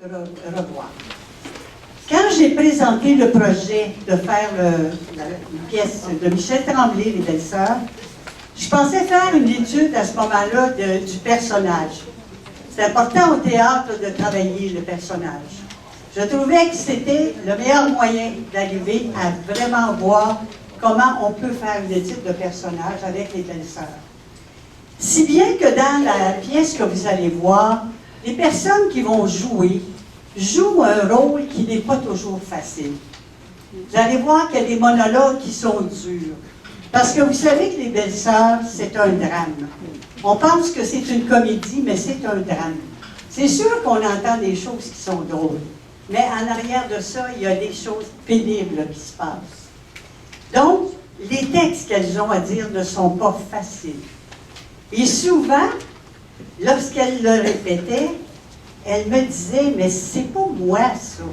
revoir. Quand j'ai présenté le projet de faire une pièce de Michel Tremblay, Les Belles-Sœurs, je pensais faire une étude à ce moment-là du personnage. C'est important au théâtre de travailler le personnage. Je trouvais que c'était le meilleur moyen d'arriver à vraiment voir comment on peut faire une étude de personnage avec les Belles-Sœurs. Si bien que dans la pièce que vous allez voir, les personnes qui vont jouer jouent un rôle qui n'est pas toujours facile. Vous allez voir qu'il y a des monologues qui sont durs. Parce que vous savez que Les Belles-Sœurs, c'est un drame. On pense que c'est une comédie, mais c'est un drame. C'est sûr qu'on entend des choses qui sont drôles, mais en arrière de ça, il y a des choses pénibles qui se passent. Donc, les textes qu'elles ont à dire ne sont pas faciles. Et souvent, lorsqu'elles le répétaient, elles me disaient, mais c'est pas moi ça.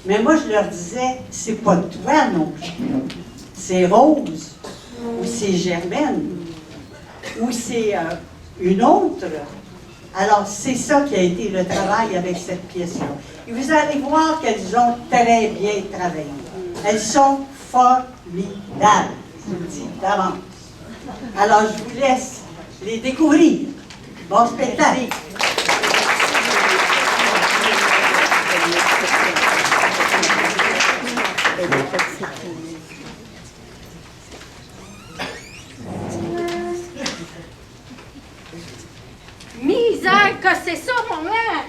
Mais moi, je leur disais, c'est pas toi non plus. C'est Rose, ou c'est Germaine, ou c'est une autre. Alors, c'est ça qui a été le travail avec cette pièce-là. Et vous allez voir qu'elles ont très bien travaillé. Elles sont formidables, je vous le dis d'avance. Alors, je vous laisse les découvrir. Bon spectacle! Misère que c'est ça, maman!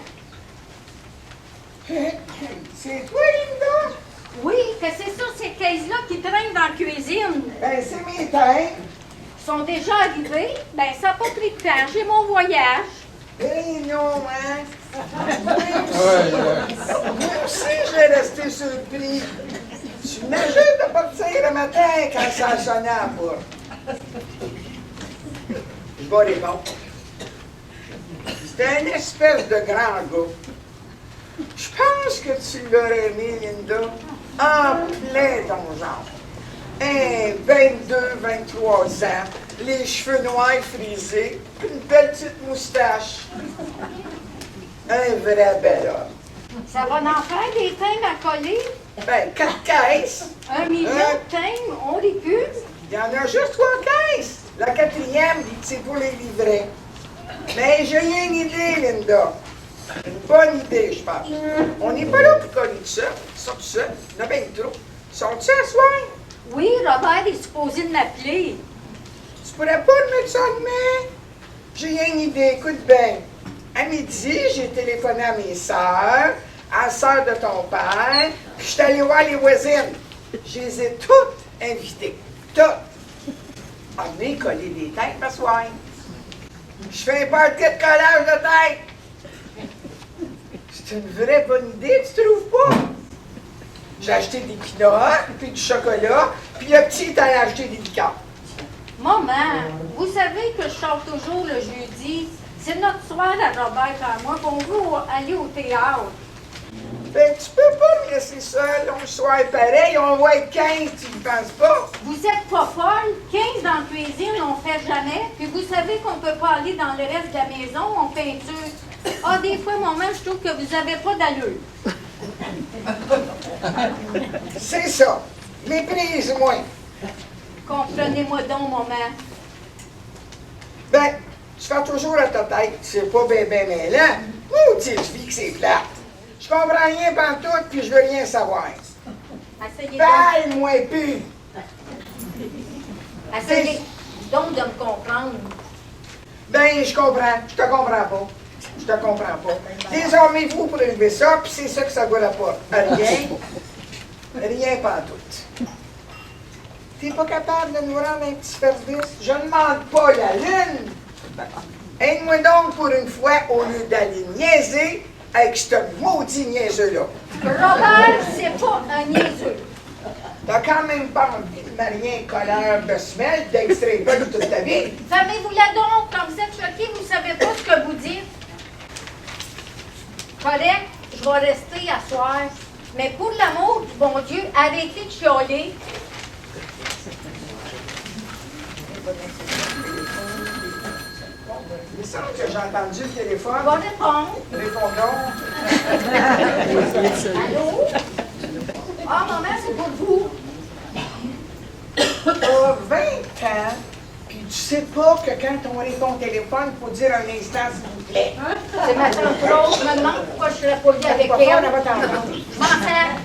C'est toi, Linda? Oui, que c'est ça, ces caisses-là qui traînent dans la cuisine. Ben, c'est mes teintes. Ils sont déjà arrivés. Ben, ça n'a pas pris de temps. J'ai mon voyage. Eh non, hein? Moi aussi, je vais rester surpris. Tu imagines de partir le matin quand ça sonnait à la porte. Je vais répondre. C'était une espèce de grand gars. Je pense que tu l'aurais mis, Linda, en plein ton genre. 22, 23 ans, les cheveux noirs frisés, une petite moustache. Un vrai bel homme. Ça va en faire des thèmes à coller? Ben, 4 caisses. 1 million de thèmes, on les pue? Il y en a juste 3 caisses. La 4e, c'est pour les livrets. Mais j'ai une idée, Linda. Une bonne idée, je pense. On n'est pas là pour coller tout ça. Ça, tout ça. Il y en a bien trop. Sont-ils à soir? Oui, Robert est supposé de m'appeler. Tu pourrais pas le mettre ça demain? J'ai une idée, écoute bien. À midi, j'ai téléphoné à mes sœurs, à la sœur de ton père, puis je suis allée voir les voisines. Je les ai toutes invitées. Toutes. À venir coller des têtes ma soir. Je fais un party de collage de tête. C'est une vraie bonne idée, tu trouves pas? J'ai acheté des pinottes, puis du chocolat, puis le petit est allé acheter des liqueurs. Maman, vous savez que je sors toujours le jeudi. C'est notre soir à Robert et à moi qu'on veut aller au théâtre. Ben, tu peux pas me laisser seul un soir pareil, on va être 15, tu ne penses pas? Vous êtes pas folle? 15 dans la cuisine, on fait jamais. Puis vous savez qu'on peut pas aller dans le reste de la maison, on peinture. Ah, des fois, maman, je trouve que vous avez pas d'allure. C'est ça. Méprise-moi. Comprenez-moi donc, maman. Ben, tu fais toujours à ta tête, c'est pas ben mêlant. Maudite vie que c'est plate. Je comprends rien pantoute, puis je veux rien savoir. Essayez Parle-moi plus. Essayez donc de me comprendre. Ben, je comprends. Je te comprends pas. Je te comprends pas. Désarmez-vous pour élever ça, puis c'est ça que ça vous rapporte. Rien. Rien pantoute. T'es pas capable de nous rendre un petit service? Je ne demande pas la lune. Aide-moi donc pour une fois au lieu d'aller niaiser avec ce maudit niaiseux-là. Robert, c'est pas un niaiseux. T'as quand même pas envie de marier un colleur de semelle d'extrait bas toute ta vie. Fermez-vous-la donc. Quand vous êtes choqués, vous savez pas ce que vous dites. Correct, je vais rester à soir. Mais pour l'amour du bon Dieu, arrêtez de chialer. Il me semble que j'ai entendu le téléphone. Va répondre. Répondons. Allô? Ah, maman, c'est pour vous. T'as 20 ans, puis tu sais pas que quand on répond au téléphone, il faut dire un instant, s'il vous plaît. C'est ma tante Rose. Je me demande pourquoi je serais polie avec Pourquoi on elle. va t'entendre? Je m'en sers.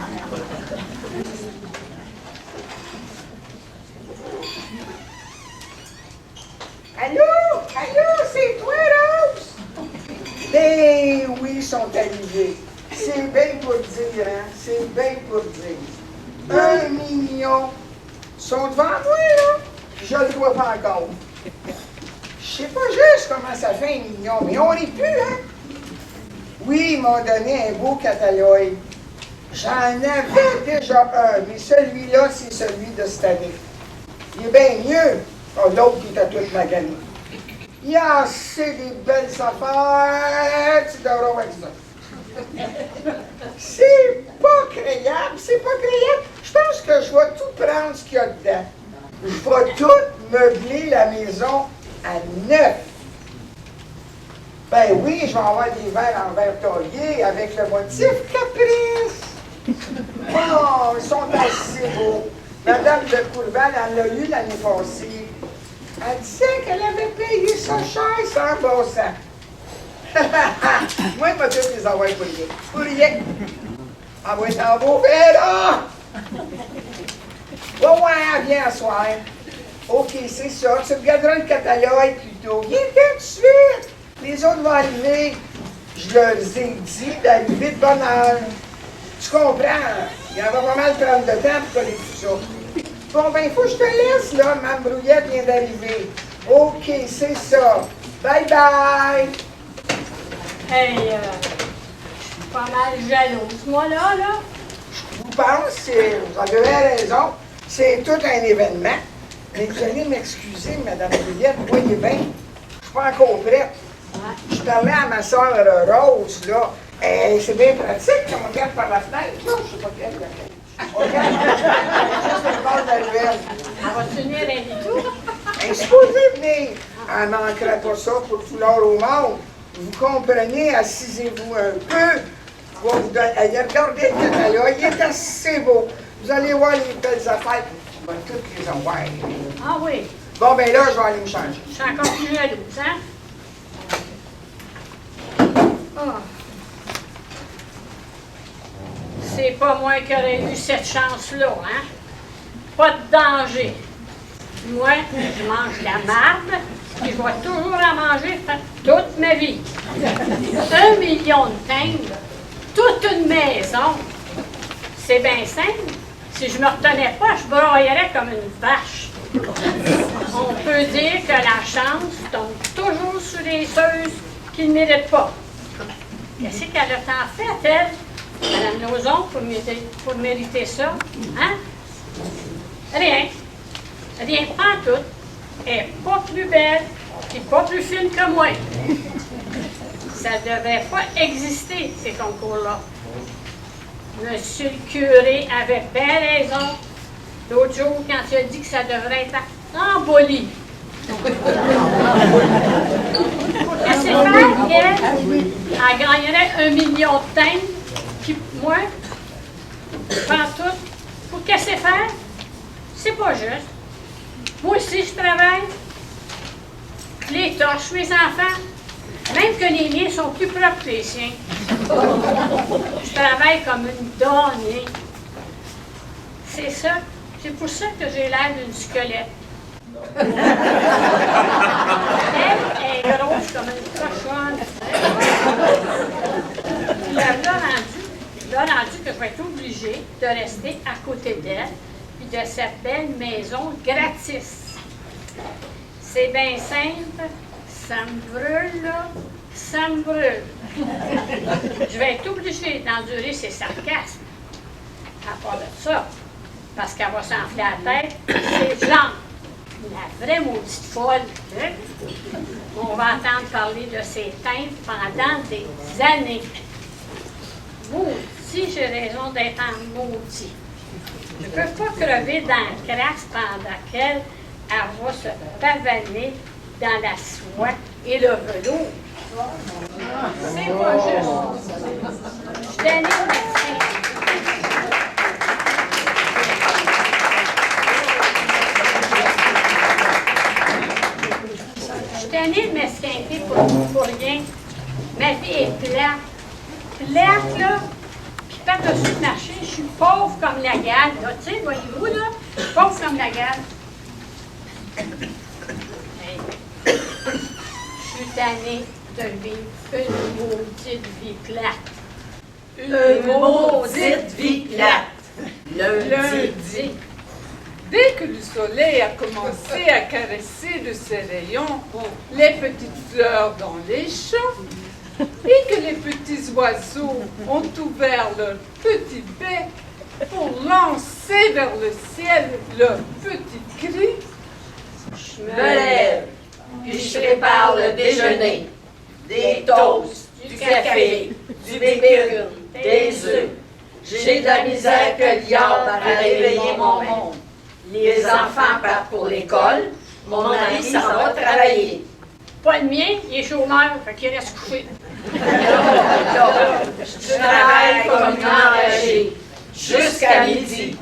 Allô? Allô, c'est toi, Rose? Ben oui, ils sont arrivés. C'est bien pour dire, hein? C'est bien pour dire. 1 million. Ils sont devant moi, là. Je le vois pas encore. Je sais pas juste comment ça fait 1 million, mais on est plus, hein? Oui, ils m'ont donné un beau catalogue. J'en avais déjà un, mais celui-là, c'est celui de cette année. Il est bien mieux que l'autre qui était toute magané. Il y a assez des belles affaires, tu devras voir ça. C'est pas créable, c'est pas créable. Je pense que je vais tout prendre ce qu'il y a dedans. Je vais tout meubler la maison à neuf. Ben oui, je vais avoir des verres en verre taillé avec le motif Caprice. Oh, ils sont assez beaux. Madame de Courval en a eu l'année passée. Elle disait qu'elle avait payé ça cher sans bon sens. Moi, je vais tous les envoyer pour rien. Pour rien. Envoie en beau verre, là! Bon, ouais, viens à soir. OK, c'est ça. Tu regarderas le catalogue plutôt. Viens tout de suite. Les autres vont arriver. Je leur ai dit d'arriver de bonne heure. Tu comprends? Il va pas mal prendre de temps pour coller tout ça. Bon, ben, il faut que je te laisse, là. Ma brouillette vient d'arriver. OK, c'est ça. Bye bye. Hey, je suis pas mal jalouse, moi, là. Je vous pense, vous avez raison. C'est tout un événement. Mais vous allez m'excuser, Madame Brouillette. Voyez bien, je suis pas encore prête. Je parlais à ma soeur Rose, là. C'est bien pratique qu'on regarde par la fenêtre. Non, je sais pas quelle la fenêtre. On regarde juste le bord de la ruelle. Elle va tenir un tout. Elle est supposée venir. Elle ne manquera pas ça pour tout l'or au monde. Vous comprenez, assisez-vous un peu. Regardez le catalogue, il est assez beau. Vous allez voir les belles affaires. Je vais toutes les avoir. Ah oui, Bon, ben là, je vais aller me changer. je suis encore plus jalouse, hein? Ah. C'est pas moi qui aurais eu cette chance-là, hein? Pas de danger. Moi, je mange de la marde, et je vais toujours en manger toute ma vie. 1 million de timbres, toute une maison. C'est bien simple. Si je me retenais pas, je broyerais comme une vache. On peut dire que la chance tombe toujours sur les ceux qui ne méritent pas. Qu'est-ce qu'elle a tant fait, elle, Mme Lauzon, pour mériter ça? Hein? Rien. Rien, pas tout. Elle n'est pas plus belle et pas plus fine que moi. Ça ne devrait pas exister, ces concours-là. Monsieur le curé avait bien raison l'autre jour quand il a dit que ça devrait être emboli. Pour qu'est-ce faire, elle gagnerait 1 million de timbres, puis moi, pas tout. Pour qu'est-ce faire? C'est pas juste. Moi aussi, je travaille. Je les torche, mes enfants. Même que les miens sont plus propres que les siens. Je travaille comme une donnée. C'est ça. C'est pour ça que j'ai l'air d'une squelette. Elle est grosse comme une cochonne. Là rendu que je vais être obligée de rester à côté d'elle puis de cette belle maison gratis. C'est bien simple. Ça me brûle, là. Ça me brûle. Je vais être obligée d'endurer ses sarcasmes. À part de ça, parce qu'elle va s'enfler la tête, ses jambes. La vraie maudite folle. Hein? On va entendre parler de ses teintes pendant des années. Maudit, j'ai raison d'être en maudit. Je ne peux pas crever dans la crasse pendant qu'elle va se pavaner dans la soie Et le velours. C'est pas juste. Je suis tannée de Je suis tannée de m'esquinter pour rien. Ma vie est plate. Plate, là. Puis par-dessus le marché, je suis pauvre comme la gale. Là, tu sais, voyez-vous, là? Je suis pauvre comme la gale. Hey. Je suis tannée de vivre une maudite vie plate. Une maudite vie plate. Lundi. Dès que le soleil a commencé à caresser de ses rayons les petites fleurs dans les champs et que les petits oiseaux ont ouvert leurs petits becs pour lancer vers le ciel leurs petits cris, Je me lève, puis je prépare le déjeuner. Des toasts, du café, du bacon, des œufs. J'ai de la misère que diable à réveiller mon monde. Les enfants partent pour l'école. Mon mari s'en va travailler. Pas le mien, il est chômeur, fait qu'il reste couché. Je travaille comme une enragée jusqu'à midi.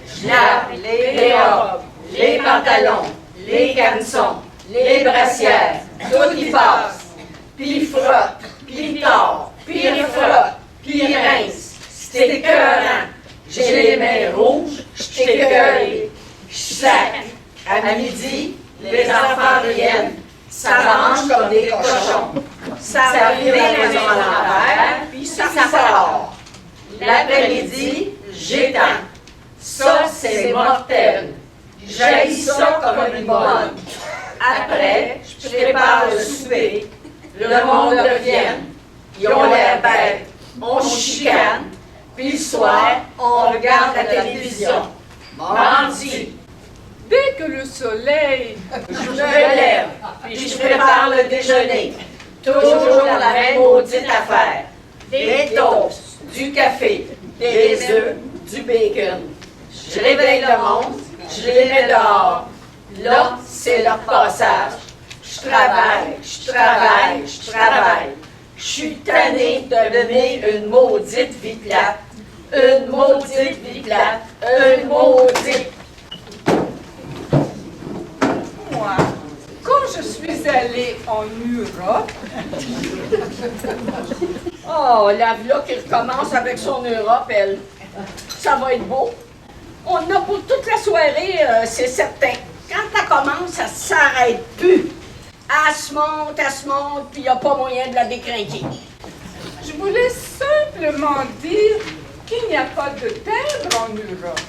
Je lave les robes, les pantalons, les caleçons, les brassières. Tout y passe. Puis il frotte, puis il tord, puis il frotte, puis il rince. C'est écœurant. J'ai les mains rouges, je suis écœurée. Je sac. À midi, les enfants viennent. Ça mange comme des cochons. Ça vire la maison à l'envers, puis ça sort. L'après-midi, j'étends. Ça, c'est mortel. J'haïs ça comme une bonne. Après, je prépare le souper. Le monde revient. Ils ont l'air bêtes. On chicane. Puis le soir, on regarde la télévision. Mardi. dès que le soleil... Je me lève, puis je prépare le déjeuner. Toujours la même maudite affaire. Des toasts, du café, des œufs, du bacon. Je réveille le monde, je les mets dehors. Là, c'est leur passage. Je travaille, je travaille, je travaille. Je suis tannée de mener une maudite vie plate. Une maudite vie plate. Une maudite. Moi, quand je suis allée en Europe... Oh, la v'là qui recommence avec son Europe, elle. Ça va être beau. On a pour toute la soirée, c'est certain. Quand ça commence, ça s'arrête plus. Elle se monte, puis il n'y a pas moyen de la décrinquer. Je voulais simplement dire qu'il n'y a pas de timbre en Europe.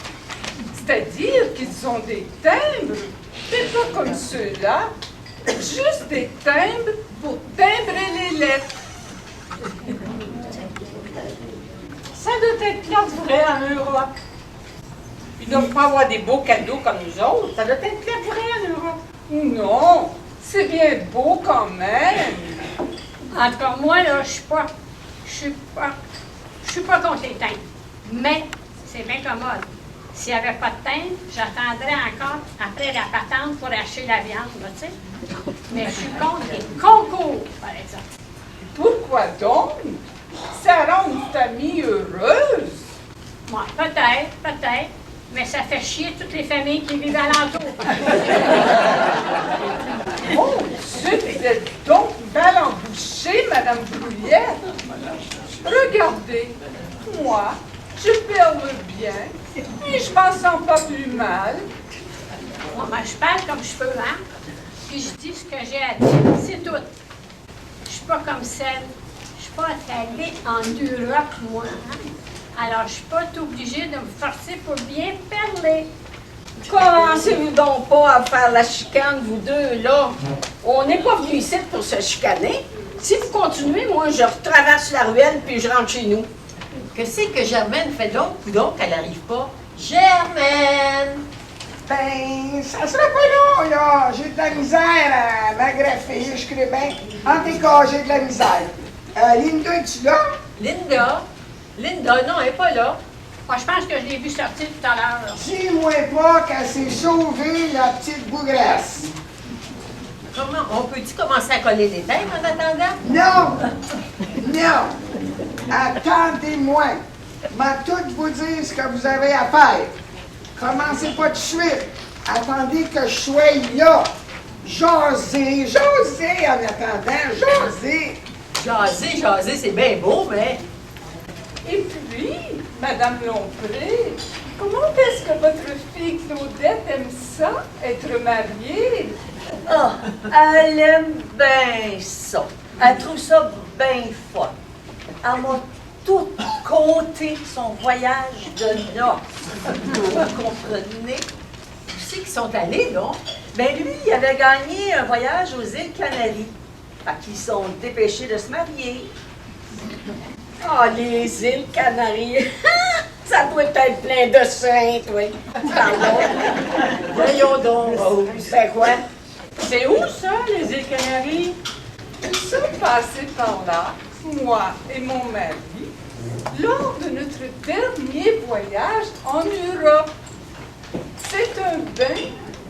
C'est-à-dire qu'ils ont des timbres, mais pas comme ceux-là, juste des timbres pour timbrer les lettres. Ça doit être là vrai en Europe. Ils doivent pas avoir des beaux cadeaux comme nous autres. Ça doit être là vrai en Europe. Non, c'est bien beau quand même. En tout cas, moi, là, je suis pas contre les timbres. Mais c'est bien commode. S'il n'y avait pas de timbre, j'attendrais encore après la patente pour acheter la viande, là, tu sais. Mais je suis contre les concours, par exemple. Pourquoi donc? Ça rend une famille heureuse. Moi, peut-être, mais ça fait chier toutes les familles qui vivent alentour. Mon Dieu, vous êtes donc mal embouchée, Madame Bruyère. Regardez, moi, je parle bien, puis je m'en sens pas plus mal. Bon, ben, je parle comme je peux, hein? Puis je dis ce que j'ai à dire, c'est tout. Je suis pas comme celle. Je suis pas allée en Europe, moi. Hein? Alors, je suis pas obligée de me forcer pour bien parler. Commencez-vous donc pas à faire la chicane, vous deux, là. On n'est pas venus ici pour se chicaner. Si vous continuez, moi, je retraverse la ruelle puis je rentre chez nous. Qu'est-ce que Germaine fait donc? Coudonc, elle n'arrive pas. Germaine! Ben, ça sera pas long, là. J'ai de la misère à m'agrafer, je crée bien. En tout cas, j'ai de la misère. Linda, es-tu là? Linda? Linda, non, elle n'est pas là. Moi, je pense que je l'ai vue sortir tout à l'heure. Dis-moi pas qu'elle s'est sauvée, la petite bougresse. Comment? On peut-tu commencer à coller des thèmes en attendant? Non! Non! Attendez-moi! M'a tout vous dire ce que vous avez à faire. Commencez pas tout de suite. Attendez que je sois là. Jasez en attendant, jasez. Jaser, c'est bien beau, mais... Et puis, Madame Lompré, comment est-ce que votre fille Claudette aime ça, être mariée? Ah, elle aime bien ça. Elle trouve ça bien fun. Elle m'a tout conté son voyage de noces. Vous comprenez? Tu sais qu'ils sont allés, non? Ben lui, il avait gagné un voyage aux îles Canaries. Fait qu'ils sont dépêchés de se marier. Ah, les îles Canaries. Ça doit être plein de saintes, oui. Pardon. Voyons donc, Rose. Ben quoi? C'est où ça, les îles Canaries? Nous sommes passés par là, moi et mon mari, lors de notre dernier voyage en Europe. C'est un bain,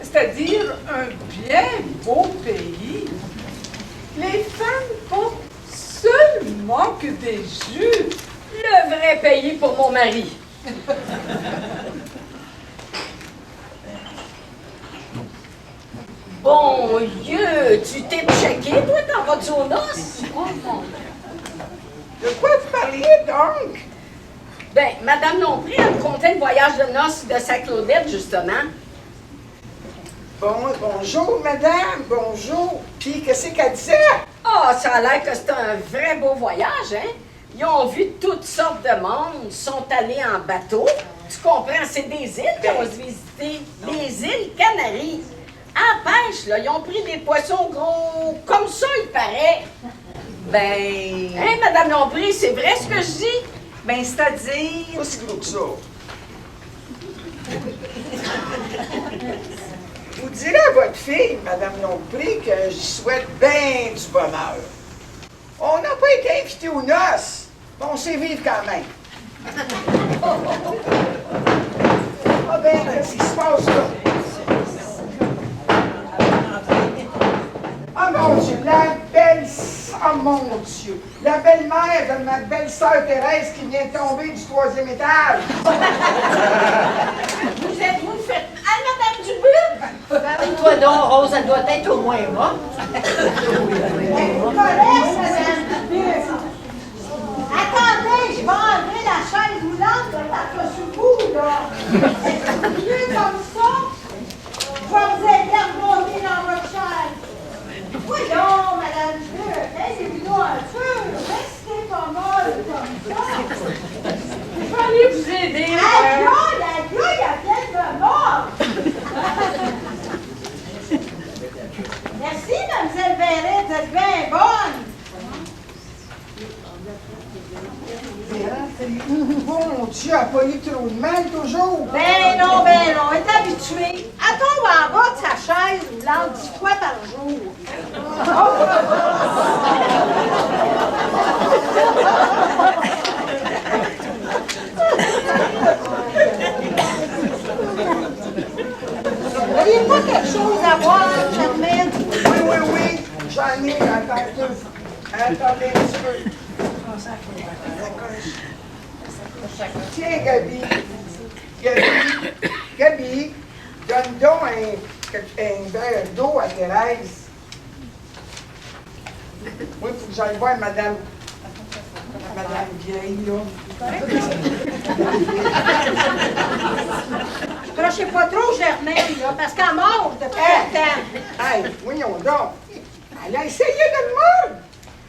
c'est-à-dire un bien beau pays. Les femmes portent seulement que des jupes. Le vrai pays pour mon mari. Bon Dieu, tu t'es checké, toi, dans votre noces? De quoi vous parliez donc? Ben, Madame Lompré, elle me contait le voyage de noces de sa Claudette, justement. Bonjour, madame, bonjour. Puis, qu'est-ce qu'elle disait? Ah, ça a l'air que c'est un vrai beau voyage, hein? Ils ont vu toutes sortes de monde, sont allés en bateau. Tu comprends, c'est des îles qu'ils ont visité, les îles Canaries. En pêche, là, ils ont pris des poissons gros comme ça, il paraît. Ben... Hein, Madame Lompré, c'est vrai ce que je dis? Ben, c'est-à-dire... Pas si gros que ça. Vous direz à votre fille, Madame Lompré, que j'y souhaite bien du bonheur. On n'a pas été invités aux noces, mais on sait vivre quand même. Ah ben, qu'est-ce qui se passe là? Oh mon Dieu, oh mon Dieu, la belle-mère de ma belle-sœur Thérèse qui vient de tomber du 3e étage. Vous êtes-vous fait... Ah, Madame Dubuc! Toi donc, Rose, elle doit être au moins morte. Attendez, je vais enlever la chaise roulante de ta sous vous, là. C'est mieux comme ça. Je vais vous aider à remonter dans votre chaise. Voyons, Madame Dubuc, aidez-vous un peu. Restez pas molle comme ça. Je vais aller vous aider. Aïe, il y a bien de mort. Merci, Mademoiselle Verret, vous êtes bien bonne. Mon Dieu, elle n'a pas eu trop de mal toujours. Ben non, elle est habituée. Elle tombe en bas de sa chaise roulante 10 fois par jour. Vous n'auriez pas quelque chose à boire, Germaine? Oui, j'en ai, attendez un petit peu. Tiens, Gabi, donne donc un verre d'eau à Thérèse. Moi, il faut que j'aille voir Madame Vieille, là. Crochez pas trop, Germaine, là, parce qu'elle mord depuis longtemps. Hey, voyons donc. Elle a essayé de me mordre.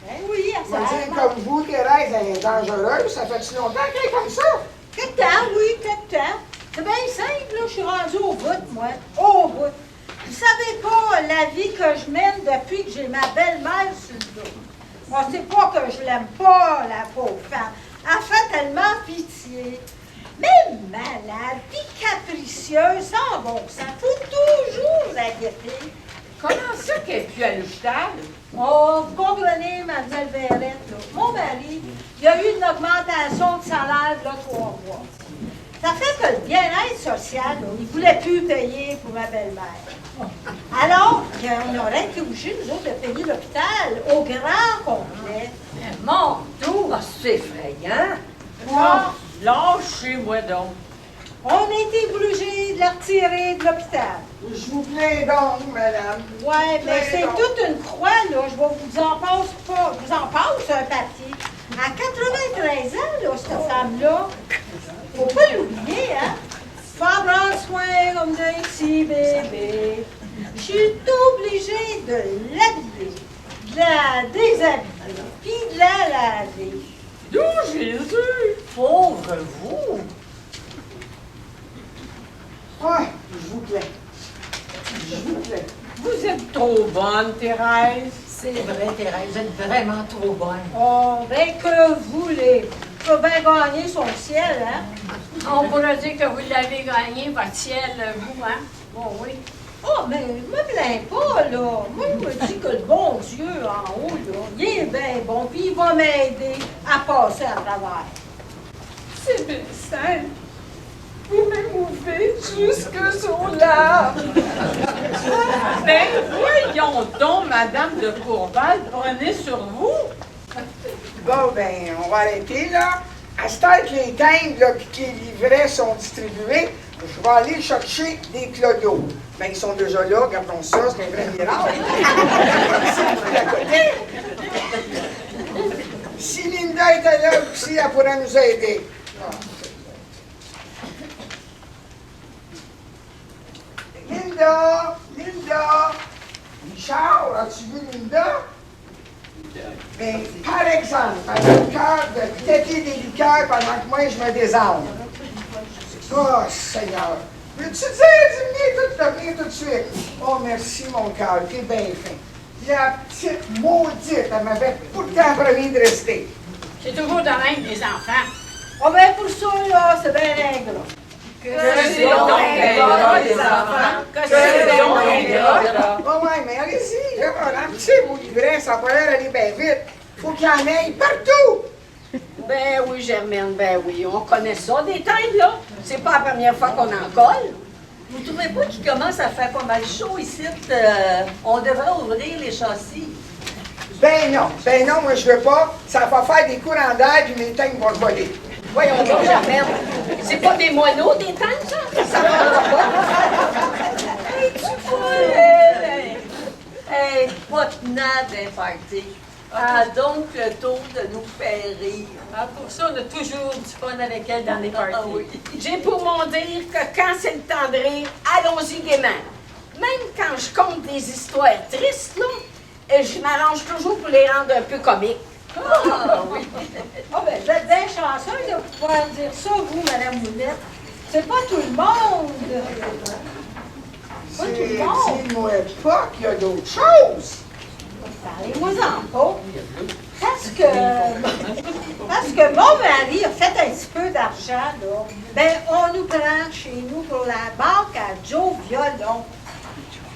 Ben oui, On va dire comme vous, Thérèse, elle est dangereuse. Ça fait si longtemps qu'elle est comme ça. Quelque temps, oui, quelque temps. C'est bien simple, là, je suis rendue au bout, moi. Au bout. Vous savez pas la vie que je mène depuis que j'ai ma belle-mère sur le dos. Moi, c'est pas que je l'aime pas, la pauvre femme. Elle fait tellement pitié. Mais malade, puis capricieuse, sans bon sens. Faut toujours la guetter. Comment ça qu'elle est plus à l'hôpital? Oh, vous comprenez, Mademoiselle Verrette, là. Mon mari, il a eu une augmentation de salaire, là, 3 mois. Ça fait que le bien-être social, là, il ne voulait plus payer pour ma belle-mère. Alors, on aurait été obligés, nous autres, de payer l'hôpital au grand complet. Mais mon Dieu, c'est effrayant. Ah. Lâchez-moi donc. On a été obligés de la retirer de l'hôpital. Je vous plains donc, madame. Ouais, mais c'est donc. toute une croix, là. Je vous en passe pas. Je vous en passe un papier. À 93 ans, là, cette femme-là, faut pas l'oublier, hein? Faut en prendre soin comme d'un petit bébé. Je suis obligée de l'habiller, de la déshabiller, puis de la laver. D'où Jésus? Pauvre vous. Ouais, je vous plains. Je vous plains. Vous êtes trop bonne, Thérèse. C'est vrai, Thérèse, vous êtes vraiment trop bonne. Oh, ben que voulez. Faut bien gagner son ciel, hein? On pourrait dire que vous l'avez gagné, votre ciel, vous, hein? Bon, oui. Oh, mais je me plains pas, là. Moi, je me dis que le bon Dieu en haut, là, il est bien bon, puis il va m'aider à passer à travers. C'est bien simple. Vous m'émouvez jusque sur l'âme. Ben, voyons donc, Madame de Courval, prenez sur vous. Bon, ben, on va arrêter, là. À ce temps que les timbres, là, puis que les livrets sont distribués, je vais aller chercher des clodos. Ben, ils sont déjà là, regardons ça, c'est un vrai miracle. C'est à côté. Si Linda était là aussi, elle pourrait nous aider. Linda! Linda! Richard, as-tu vu Linda? Ben, par exemple, elle a le cœur de têter des liqueurs pendant que moi je me désarme. Oh, Seigneur! Veux-tu dire de venir tout de suite? Oh, merci, mon cœur, t'es bien fin. La petite maudite, elle m'avait pourtant promis de rester. C'est toujours de même des enfants. Oh, ben, pour ça, là, c'est bien règle. Que c'est donc ingrat, les enfants. Que c'est donc ingrat. Oh, ouais, mais allez-y, là, remplissez vos livrets, ça va l'air aller bien vite. Faut qu'il y en ait partout! Ben oui, Germaine, ben oui. On connaît ça, des timbres, là. C'est pas la première fois qu'on en colle. Vous trouvez pas qu'il commence à faire pas mal chaud ici? On devrait ouvrir les châssis. Ben non, moi je veux pas. Ça va faire des courants d'air puis mes timbres vont voler. Voyons donc, Germaine. C'est pas des moineaux, des timbres, ça? Ça va pas. Es-tu folle? Hey, pas tenant d'un party. Ah, donc le tour de nous faire rire. Ah, pour ça, on a toujours du fun avec elle dans les parties. Ah oui. J'ai pour mon dire que quand c'est le temps de rire, allons-y gaiement. Même quand je compte des histoires tristes, là, je m'arrange toujours pour les rendre un peu comiques. Ah oui. Oh, ben, vous êtes bien chanceuse de pouvoir dire ça, vous, Madame Moulette. C'est pas tout le monde. Pas tout le monde. Dis-moi pas qu'il y a d'autres choses. Parlez-moi-en pas. Parce que mon mari a fait un petit peu d'argent, là. Ben, on nous prend chez nous pour la banque à Joe Violon.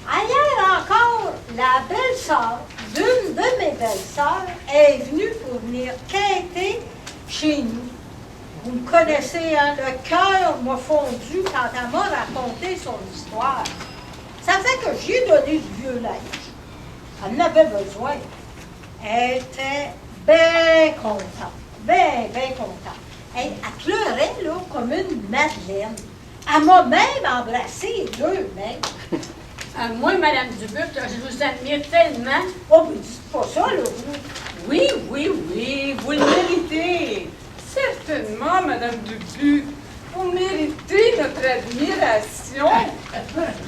Ailleurs encore, la belle-sœur d'une de mes belles-sœurs est venue pour venir quêter chez nous. Vous me connaissez, hein, le cœur m'a fondu quand elle m'a raconté son histoire. Ça fait que j'ai donné du vieux linge. Elle en avait besoin. Elle était bien contente. Bien contente. Elle pleurait, là, comme une madeleine. Elle m'a même embrassé les deux mains. Moi, Madame Dubuc, là, je vous admire tellement. Oh, mais dites pas ça, là, vous. Oui, vous le méritez. Certainement, Madame Dubuc. Vous méritez notre admiration.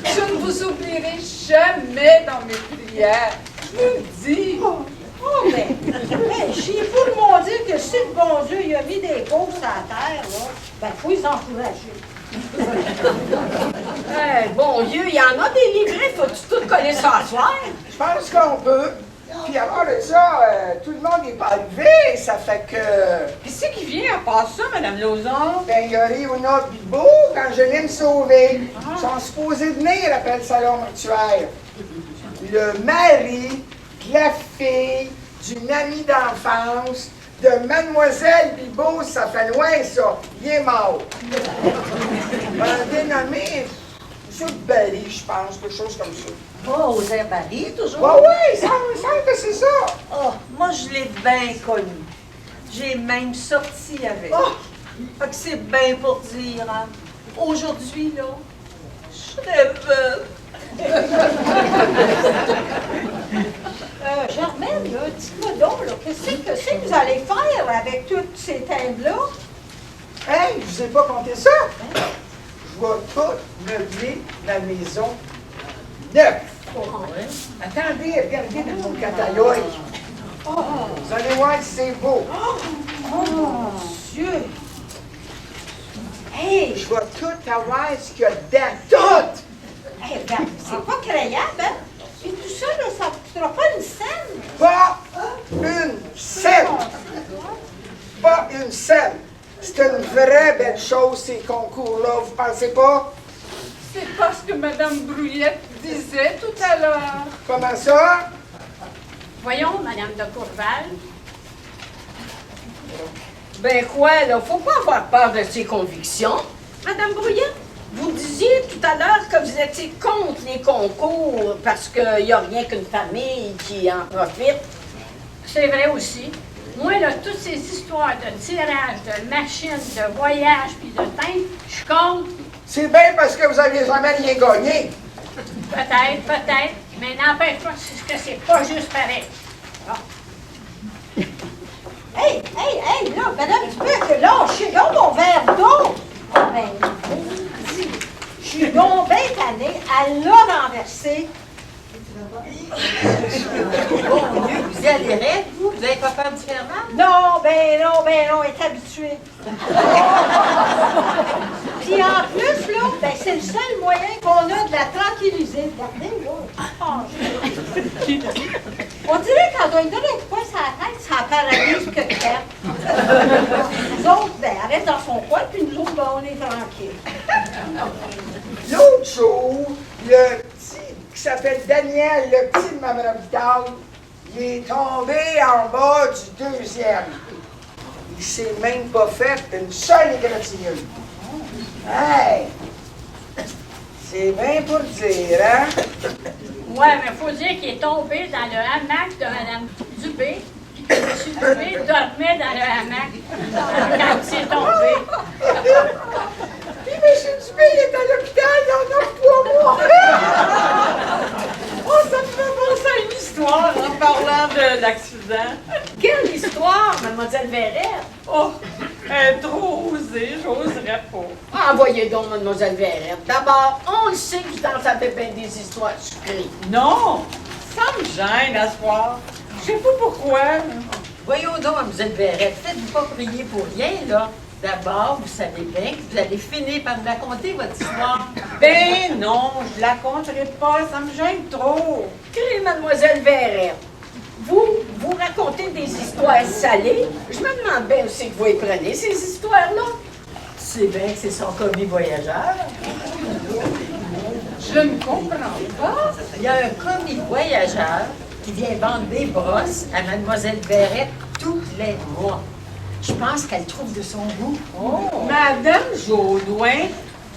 Je ne vous oublierai jamais dans mes prières. Je vous le dis. Oh, ben, chier pour mon dire que si le bon Dieu il a mis des pauvres sur la terre, là, ben, faut les encourager. Bon Dieu, il y en a des livrets, faut-tu tout coller ça à soir? Je pense qu'on peut. Puis à part de ça, tout le monde n'est pas arrivé, ça fait que... Qui c'est qui vient à part ça, Madame Lauzon? Ben, il y a Réona Bibo, Angeline Sauvé. Ils sont supposés venir après le salon mortuaire. Le mari de la fille d'une amie d'enfance de Mademoiselle Bibo, ça fait loin ça, il est mort. Ben, dénommé M. Berry, je pense, quelque chose comme ça. pas aux Herbaries, toujours? Ouais, ça me semble que c'est ça. Oh, moi, je l'ai bien connu. J'ai même sorti avec. Oh. Fait que c'est bien pour dire, hein. Aujourd'hui, là, je serais veuve. Germaine, là, dites-moi donc, là, qu'est-ce que vous allez faire avec tous ces thèmes-là? Hey, je vous ai pas compté ça. Je vais tout meubler la maison neuve. Attendez, regardez dans mon catalogue. Vous allez voir si c'est beau. Oh, mon Dieu! Hey! Je vais tout avoir ce qu'il y a dedans. Tout! Hey, regarde, c'est pas créable, hein? Et tout ça, là, ça ne coûtera pas une scène. Pas une scène. Pas une scène. C'est une vraie belle chose, ces concours-là, vous pensez pas? C'est parce que Madame Brouillette disait tout à l'heure. Comment ça? Voyons, Madame de Courval. Ben quoi, là, faut pas avoir peur de ses convictions. Madame Brouillette, vous disiez tout à l'heure que vous étiez contre les concours parce qu'il n'y a rien qu'une famille qui en profite. C'est vrai aussi. Moi, là, toutes ces histoires de tirage, de machines, de voyages puis de teinte, je suis contre. C'est bien parce que vous n'aviez jamais rien gagné. Peut-être, mais n'empêche pas que c'est pas juste pareil. Hey, là, madame, tu peux lâcher donc mon verre d'eau. Oh, ben, maudit. Je suis donc bien tannée. Elle l'a renversé. Bon Dieu, vous y allez raide, vous? Vous n'avez pas peur de faire mal? Non, elle est habituée. Puis en plus, là, ben, c'est le seul moyen qu'on a de la tranquilliser. Regardez, là. On dirait quand on lui donne un coup sur la tête, ça paralyse que de perte. Les autres, ben, elle reste dans son coin, puis nous autres, ben, on est tranquilles. L'autre jour, le petit qui s'appelle Daniel, le petit de Mme Vidal, il est tombé en bas du deuxième. Il s'est même pas fait une seule égratignure. Hey! C'est bien pour dire, hein? Ouais, mais faut dire qu'il est tombé dans le hamac de Mme Dubé, puis que M. Dubé dormait dans le hamac quand il s'est tombé. Puis M. Dubé, il est à l'hôpital, il en a 3 mois. Oh, ça me fait penser à une histoire en parlant de l'accident. Quelle histoire, mademoiselle Verrette? Oh, elle est trop osée, j'oserais pas. Envoyez donc, mademoiselle Verrette. D'abord, on le sait que vous en savez bien des histoires sucrées. Non, ça me gêne à ce soir. Je sais pas pourquoi. Voyons donc, Mademoiselle Verrette, faites-vous pas prier pour rien, là. D'abord, vous savez bien que vous allez finir par me la conter, votre histoire. Ben non, je la conterai pas, ça me gêne trop. Écoutez, mademoiselle Verrette, vous racontez des histoires salées. Je me demande bien aussi que vous y prenez, ces histoires-là. C'est bien que c'est son commis voyageur. Je ne comprends pas. Il y a un commis voyageur qui vient vendre des brosses à Mademoiselle Verrette tous les mois. Je pense qu'elle trouve de son goût. Oh, Madame Jaudoin,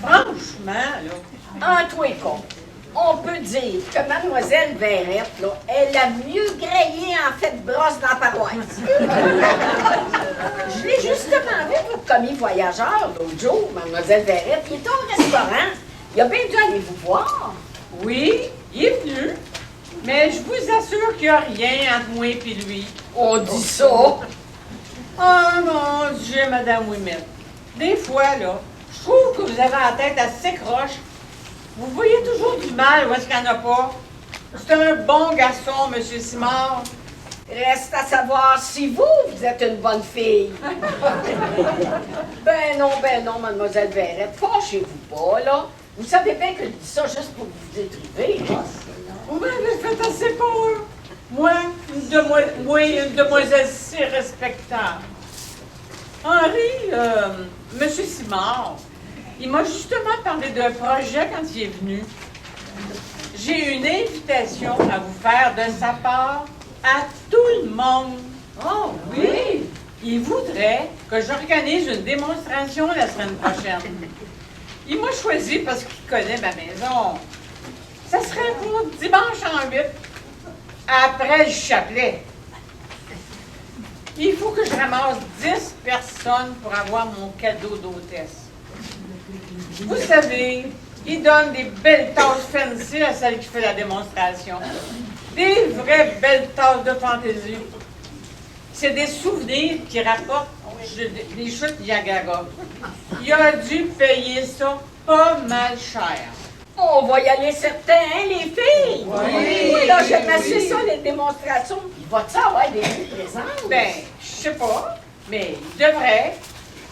franchement, là. En tous les cas, on peut dire que mademoiselle Verrette, là, elle a mieux grillé en fait de brosse dans la paroisse. Je l'ai justement vu, votre commis voyageur, l'autre jour, mademoiselle Verrette, il était au restaurant. Il a bien dû aller vous voir. Oui, il est venu, mais je vous assure qu'il n'y a rien entre moi et lui. On dit ça. Oh mon Dieu, Madame Ouimet. Des fois, là, je trouve que vous avez la tête assez croche. Vous voyez toujours du mal où est-ce qu'il n'y en a pas. C'est un bon garçon, M. Simard. Reste à savoir si vous êtes une bonne fille. Ben non, mademoiselle Verrette, fâchez-vous pas, là. Vous savez bien que je dis ça juste pour vous détruire. Vous m'avez fait assez peur. Moi, une demoiselle si respectable. Henri, M. Simard, il m'a justement parlé d'un projet quand il est venu. J'ai une invitation à vous faire de sa part à tout le monde. Oh oui! Il voudrait que j'organise une démonstration la semaine prochaine. Il m'a choisi parce qu'il connaît ma maison. Ça serait pour dimanche en 8, après le chapelet. Il faut que je ramasse 10 personnes pour avoir mon cadeau d'hôtesse. Vous savez, ils donnent des belles tasses fancy à celle qui fait la démonstration. Des vraies belles tasses de fantaisie. C'est des souvenirs qui rapportent des chutes Niagara. Il a dû payer ça pas mal cher. On va y aller certains, hein, les filles? Oui, là, j'aime assez ça, les démonstrations. Il va-tu avoir des présents? Ben, je sais pas, mais il devrait.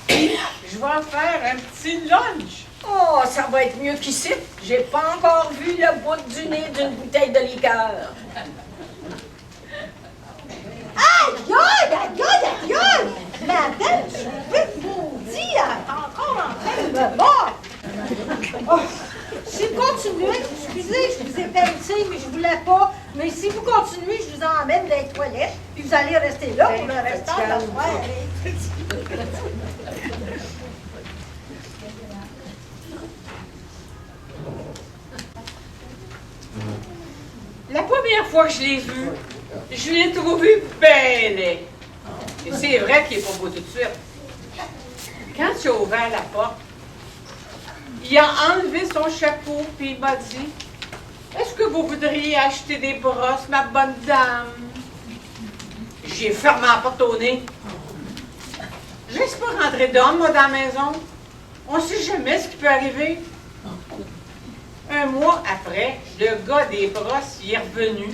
Je vais en faire un petit lunch. Oh, ça va être mieux qu'ici. J'ai pas encore vu le bout du nez d'une bouteille de liqueur. Aïe, aïe, aïe, aïe, aïe! La belle chupette maudite est encore en train de me mordre! Oh, si vous continuez, excusez, je vous ai pincé, mais je voulais pas. Mais si vous continuez, je vous emmène dans les toilettes, puis vous allez rester là pour le restant de la soirée. La première fois que je l'ai vu, je l'ai trouvé bien laid. Et c'est vrai qu'il n'est pas beau tout de suite. Quand il a ouvert la porte, il a enlevé son chapeau et il m'a dit « Est-ce que vous voudriez acheter des brosses, ma bonne dame? » J'ai fermé la porte au nez. Je laisse pas rentrer d'homme, moi, dans la maison. On ne sait jamais ce qui peut arriver. Un mois après, le gars des brosses y est revenu.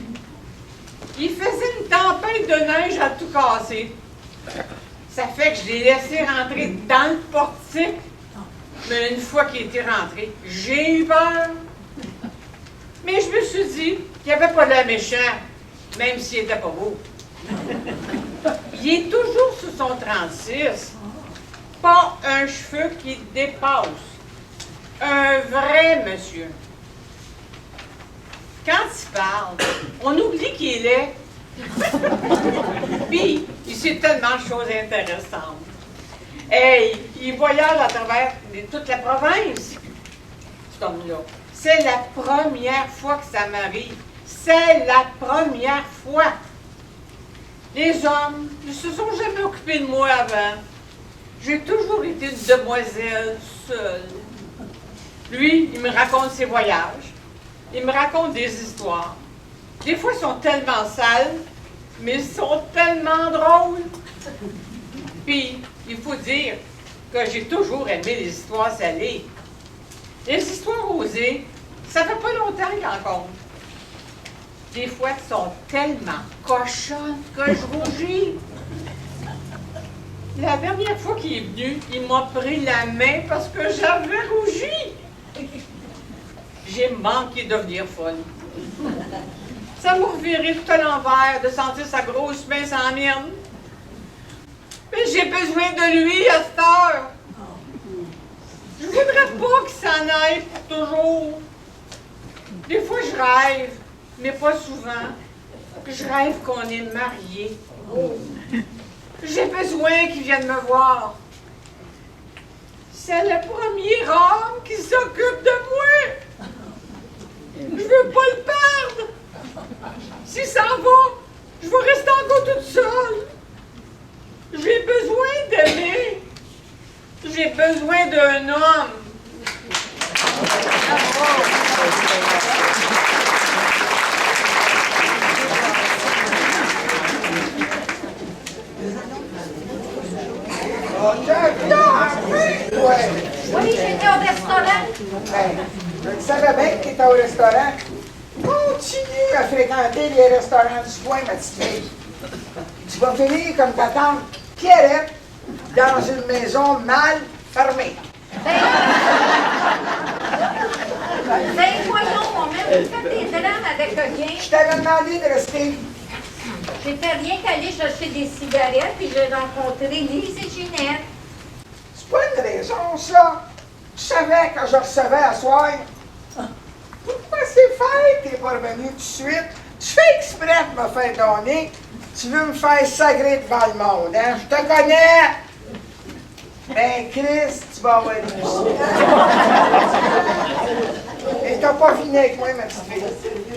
Il faisait une tempête de neige à tout casser. Ça fait que je l'ai laissé rentrer dans le portique. Mais une fois qu'il était rentré, j'ai eu peur. Mais je me suis dit qu'il n'y avait pas de méchant, même s'il n'était pas beau. Il est toujours sous son 36. Pas un cheveu qui dépasse. Un vrai monsieur. Quand il parle, on oublie qu'il est. Puis, il sait tellement de choses intéressantes. Hey, il voyage à travers toute la province, cet homme-là. C'est la première fois que ça m'arrive. C'est la première fois. Les hommes ne se sont jamais occupés de moi avant. J'ai toujours été une demoiselle seule. Lui, il me raconte ses voyages. Il me raconte des histoires. Des fois, ils sont tellement sales, mais ils sont tellement drôles. Puis, il faut dire que j'ai toujours aimé les histoires salées. Les histoires osées, ça fait pas longtemps qu'il en compte. Des fois, elles sont tellement cochonnes que je rougis. La dernière fois qu'il est venu, il m'a pris la main parce que j'avais rougi. J'ai manqué de devenir folle. Ça m'a reviré tout à l'envers de sentir sa grosse main sans mienne. Mais j'ai besoin de lui à cette heure. Je voudrais pas qu'il s'en aille pour toujours. Des fois, je rêve, mais pas souvent. Je rêve qu'on est mariés. J'ai besoin qu'il vienne me voir. C'est le premier homme qui s'occupe de moi. Je veux pas le perdre. S'il s'en va, je vais rester encore toute seule. J'ai besoin d'aimer. J'ai besoin d'un homme. Oui, j'étais au restaurant. Je le savais bien que tu étais au restaurant. Continue à fréquenter les restaurants du coin, ma petite fille. Tu vas finir comme ta tante Pierrette dans une maison mal fermée. Ben, voyons, mon mère, vous faites des drames avec rien. Je t'avais demandé de rester. J'ai fait rien qu'aller chercher des cigarettes, puis j'ai rencontré Lise et Ginette. C'est pas une raison, ça. Tu savais que je recevais à soir. Pourquoi c'est fait? T'es pas revenu tout de suite. Tu fais exprès de me faire donner. Tu veux me faire sagrer devant le monde, hein? Je te connais! Ben, Chris, tu vas avoir réussi. Et t'as pas fini avec moi, ma petite fille.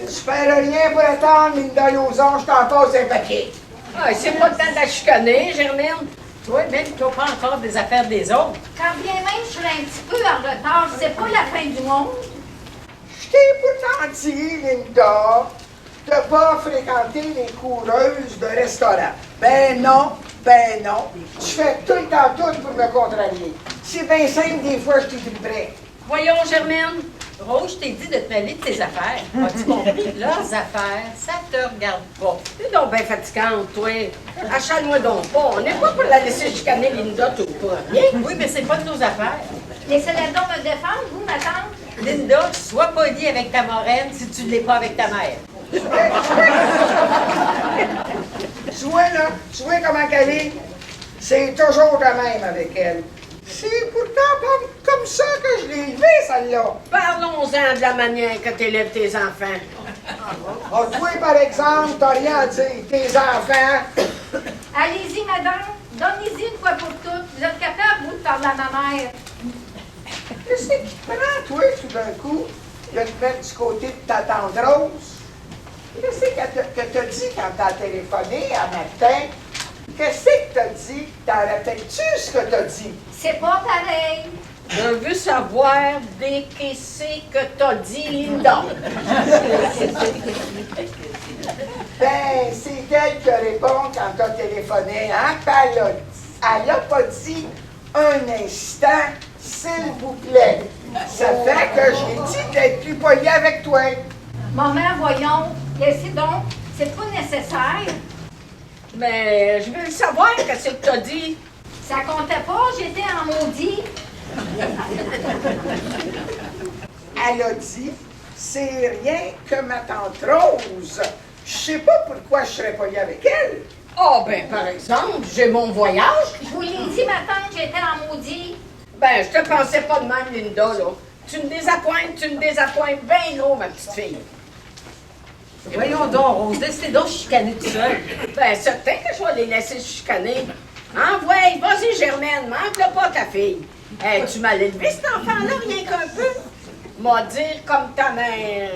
Tu perds rien pour attendre, Linda Lauson, je t'en passe un paquet. Ah, c'est pas le temps de la chicaner, Germaine. Toi, même, tu n'as pas encore des affaires des autres. Quand bien même je serai un petit peu en retard, c'est pas la fin du monde. Je t'ai pourtant dit, Linda, de pas fréquenter les coureuses de restaurant. Ben non. Tu fais tout le temps tout pour me contrarier. C'est bien simple, des fois, je t'ai prêt. Voyons, Germaine. Rose, je t'ai dit de te mêler de tes affaires. As-tu compris? Leurs affaires, ça te regarde pas. T'es donc bien fatigante, toi. Achale-moi donc pas. On n'est pas pour la laisser chicaner Linda tout pas. Rien. Oui, mais c'est pas de nos affaires. Laissez-la donc me défendre, vous, ma tante. Linda, sois polie avec ta moraine si tu ne l'es pas avec ta mère. Tu vois comment qu'elle est? C'est toujours de même avec elle. C'est pourtant pas comme ça que je l'ai élevée, celle-là. Parlons-en de la manière que tu élèves tes enfants. Ah, toi, par exemple, t'as rien à dire. Tes enfants. Allez-y, madame. Donnez-y une fois pour toutes. Vous êtes capable, vous, de parler à ma mère. Qu'est-ce qui te prend, toi, tout d'un coup, de te mettre du côté de ta tante Rose? Qu'est-ce que t'as dit quand t'as téléphoné à matin? Qu'est-ce que t'as dit? T'en rappelles-tu ce que t'as dit? C'est pas pareil. Je veux savoir dès qu'est-ce que t'as dit, Linda. Ben, c'est elle qui répond quand t'as téléphoné, hein? Puis elle a pas dit un instant, s'il vous plaît. Ça fait que j'ai dit d'être plus poli avec toi. Maman, voyons. Laissez donc. C'est pas nécessaire. Mais je veux le savoir, qu'est-ce que t'as dit. Ça comptait pas, j'étais en maudit. Elle a dit, c'est rien que ma tante Rose. Je sais pas pourquoi je serais poli avec elle. Ah, ben, par exemple, j'ai mon voyage. Je vous l'ai dit, ma tante, j'étais en maudit. Ben, je te pensais pas de même, Linda, là. Tu me désappointes bien gros, ma petite fille. Voyons donc, Rose, laisse-les donc chicaner tout seul. Ben, certain que je vais les laisser chicaner. Ouais, vas-y, Germaine, manque-le pas, ta fille. Hey, tu m'as élevé cet enfant-là, rien qu'un peu. M'a dire comme ta mère.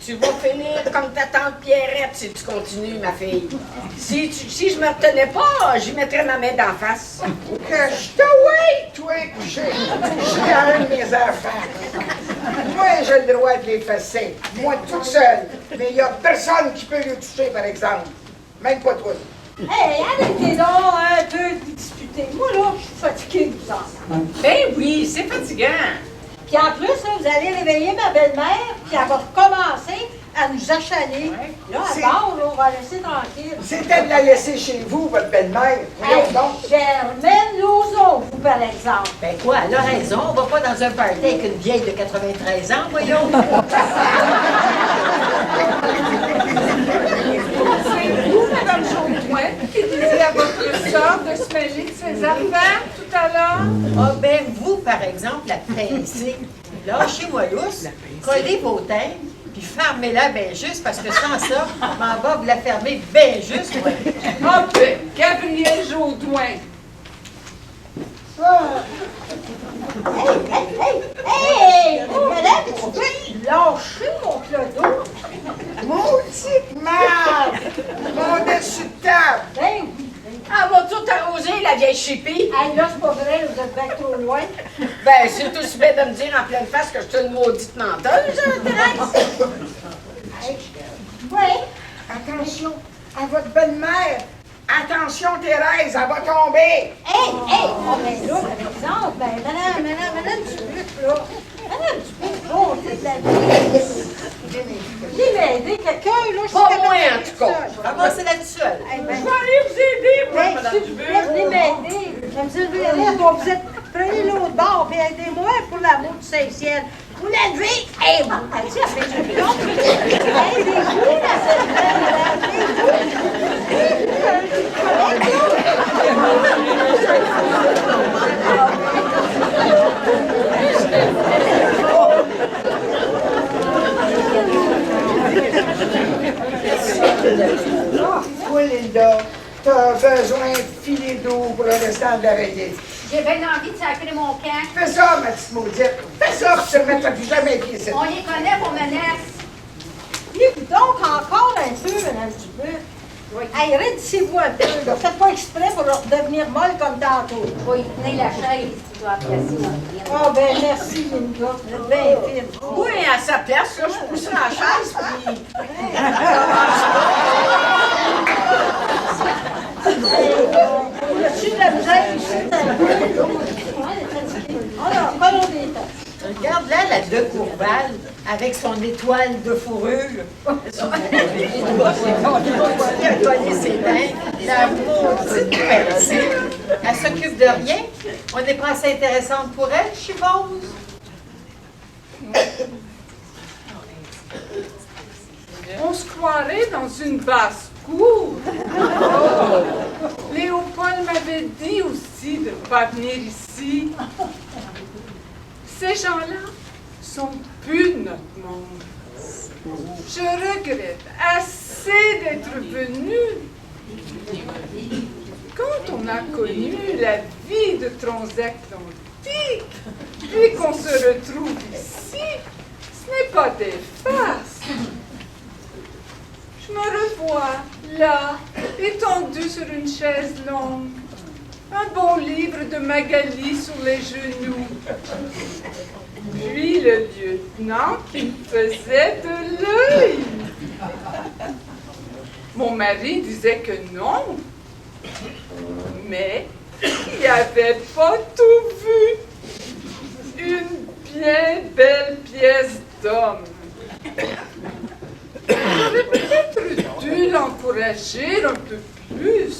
Tu vas finir comme ta tante Pierrette si tu continues, ma fille. Si je me retenais pas, j'y mettrais ma main d'en face. Que je te wait, toi, coucher. J'ai un de mes enfants. Moi, j'ai le droit de les fesser. Moi, toute seule. Mais il n'y a personne qui peut les toucher, par exemple. Même pas toi. Hey, arrêtez donc un peu de discuter. Moi, là, je suis fatiguée de vous entendre. Ben oui, c'est fatigant. Puis en plus, là, vous allez réveiller ma belle-mère, puis elle va recommencer à nous achaler. Là, C'est- à bord, là, on va la laisser tranquille. C'était de la laisser chez vous, votre belle-mère. Voyons Hey, donc. Germaine Lauzon, vous, par exemple. Ben quoi, elle a raison, on va pas dans un party avec une vieille de 93 ans, voyons. C'est vous, Madame Jaudoin, qui disiez à votre sœur de se mêler de ses affaires tout à l'heure? Ah ben vous, par exemple, la princesse, lâchez-moi lousse, collez vos teintes, puis fermez-la bien juste, parce que sans ça, m'en va vous la fermer bien juste, moi. Ah ben, Gabriel Jaudoin. Hey! Madame, tu peux lâcher mon clodo? Maudite merde! Mon dessus de table! Ben oui. Elle va tout arroser, la vieille chipie. Hey, là, c'est pas vrai, vous êtes bien trop loin. Ben, c'est tout bête de me dire en pleine face que je suis une maudite menteuse, Thérèse. Oui. Attention à votre belle-mère! Attention, Thérèse, elle va tomber! Hey! Oh, ben là, par exemple, ben, madame Dubuc, là. Madame Dubuc, là, c'est de la vie. Venez m'aider, quelqu'un, là, je suis Pas capable moi, de en tout cas. ça. Ramassez la seule. Hey, ben, Je vais aller vous aider, moi, ben, Madame s'il vous Dubuc. plaît, venez m'aider. Mademoiselle Violette, vous êtes prenez l'autre bord, puis aidez-moi pour l'amour du Saint-Ciel. Vous levez! Hey, vous, elle dit, elle fait du pion. Aidez-vous, la Toi, Linda, t'as besoin de filer d'eau pour le restant de la veillée. J'ai bien envie de sacrer mon camp. Fais ça, ma petite maudite. Fais ça, puis tu ne remettras plus jamais les pieds ici. On les connaît, vos menaces. Donc, encore un peu, Mme Dubuc. Oui. Hey, raidissez-vous un peu, là. Faites pas exprès pour leur devenir molle comme tantôt. Oui, tenez la chaise. Tu dois apprécier mon bien. Oh, ben merci, Linda. Vous êtes bien fine. Oui, à sa place, là, je pousserai la chaise, puis... As-tu de la misère ici? Alors, parlons des temps. Regarde là la de Courval avec son étoile de fourrure. Il a collé ses mains. La maudite pincée. Elle s'occupe de rien. On n'est pas assez intéressante pour elle, je suppose. On se croirait dans une basse-cour. Léopold m'avait dit aussi de ne pas venir ici. Ces gens-là sont plus de notre monde. Je regrette assez d'être venue. Quand on a connu la vie de transatlantique, puis qu'on se retrouve ici, ce n'est pas des farces. Je me revois là, étendue sur une chaise longue, un bon livre de Magali sur les genoux. Puis le lieutenant qui me faisait de l'œil. Mon mari disait que non, mais il n'avait pas tout vu. Une bien belle pièce d'homme. J'aurais peut-être dû l'encourager un peu plus.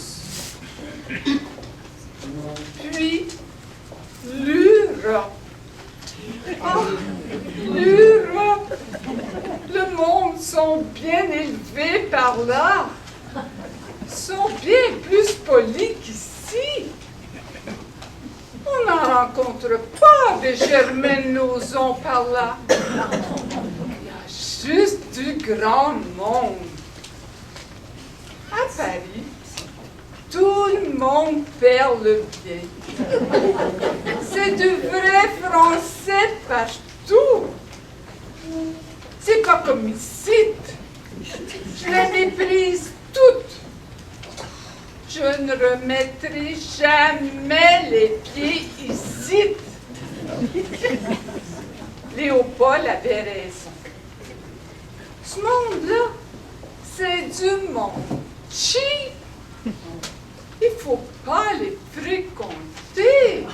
Puis, l'Europe. Oh, l'Europe. Le monde sont bien élevés par là. Sont bien plus polis qu'ici. On n'en rencontre pas des Germaines Lauzon par là. Il y a juste du grand monde. À Paris, tout le monde parle bien. C'est du vrai français partout. C'est pas comme ici. Je les méprise toutes. Je ne remettrai jamais les pieds ici. Léopold avait raison. Ce monde-là, c'est du monde cheap. Il ne faut pas les fréquenter.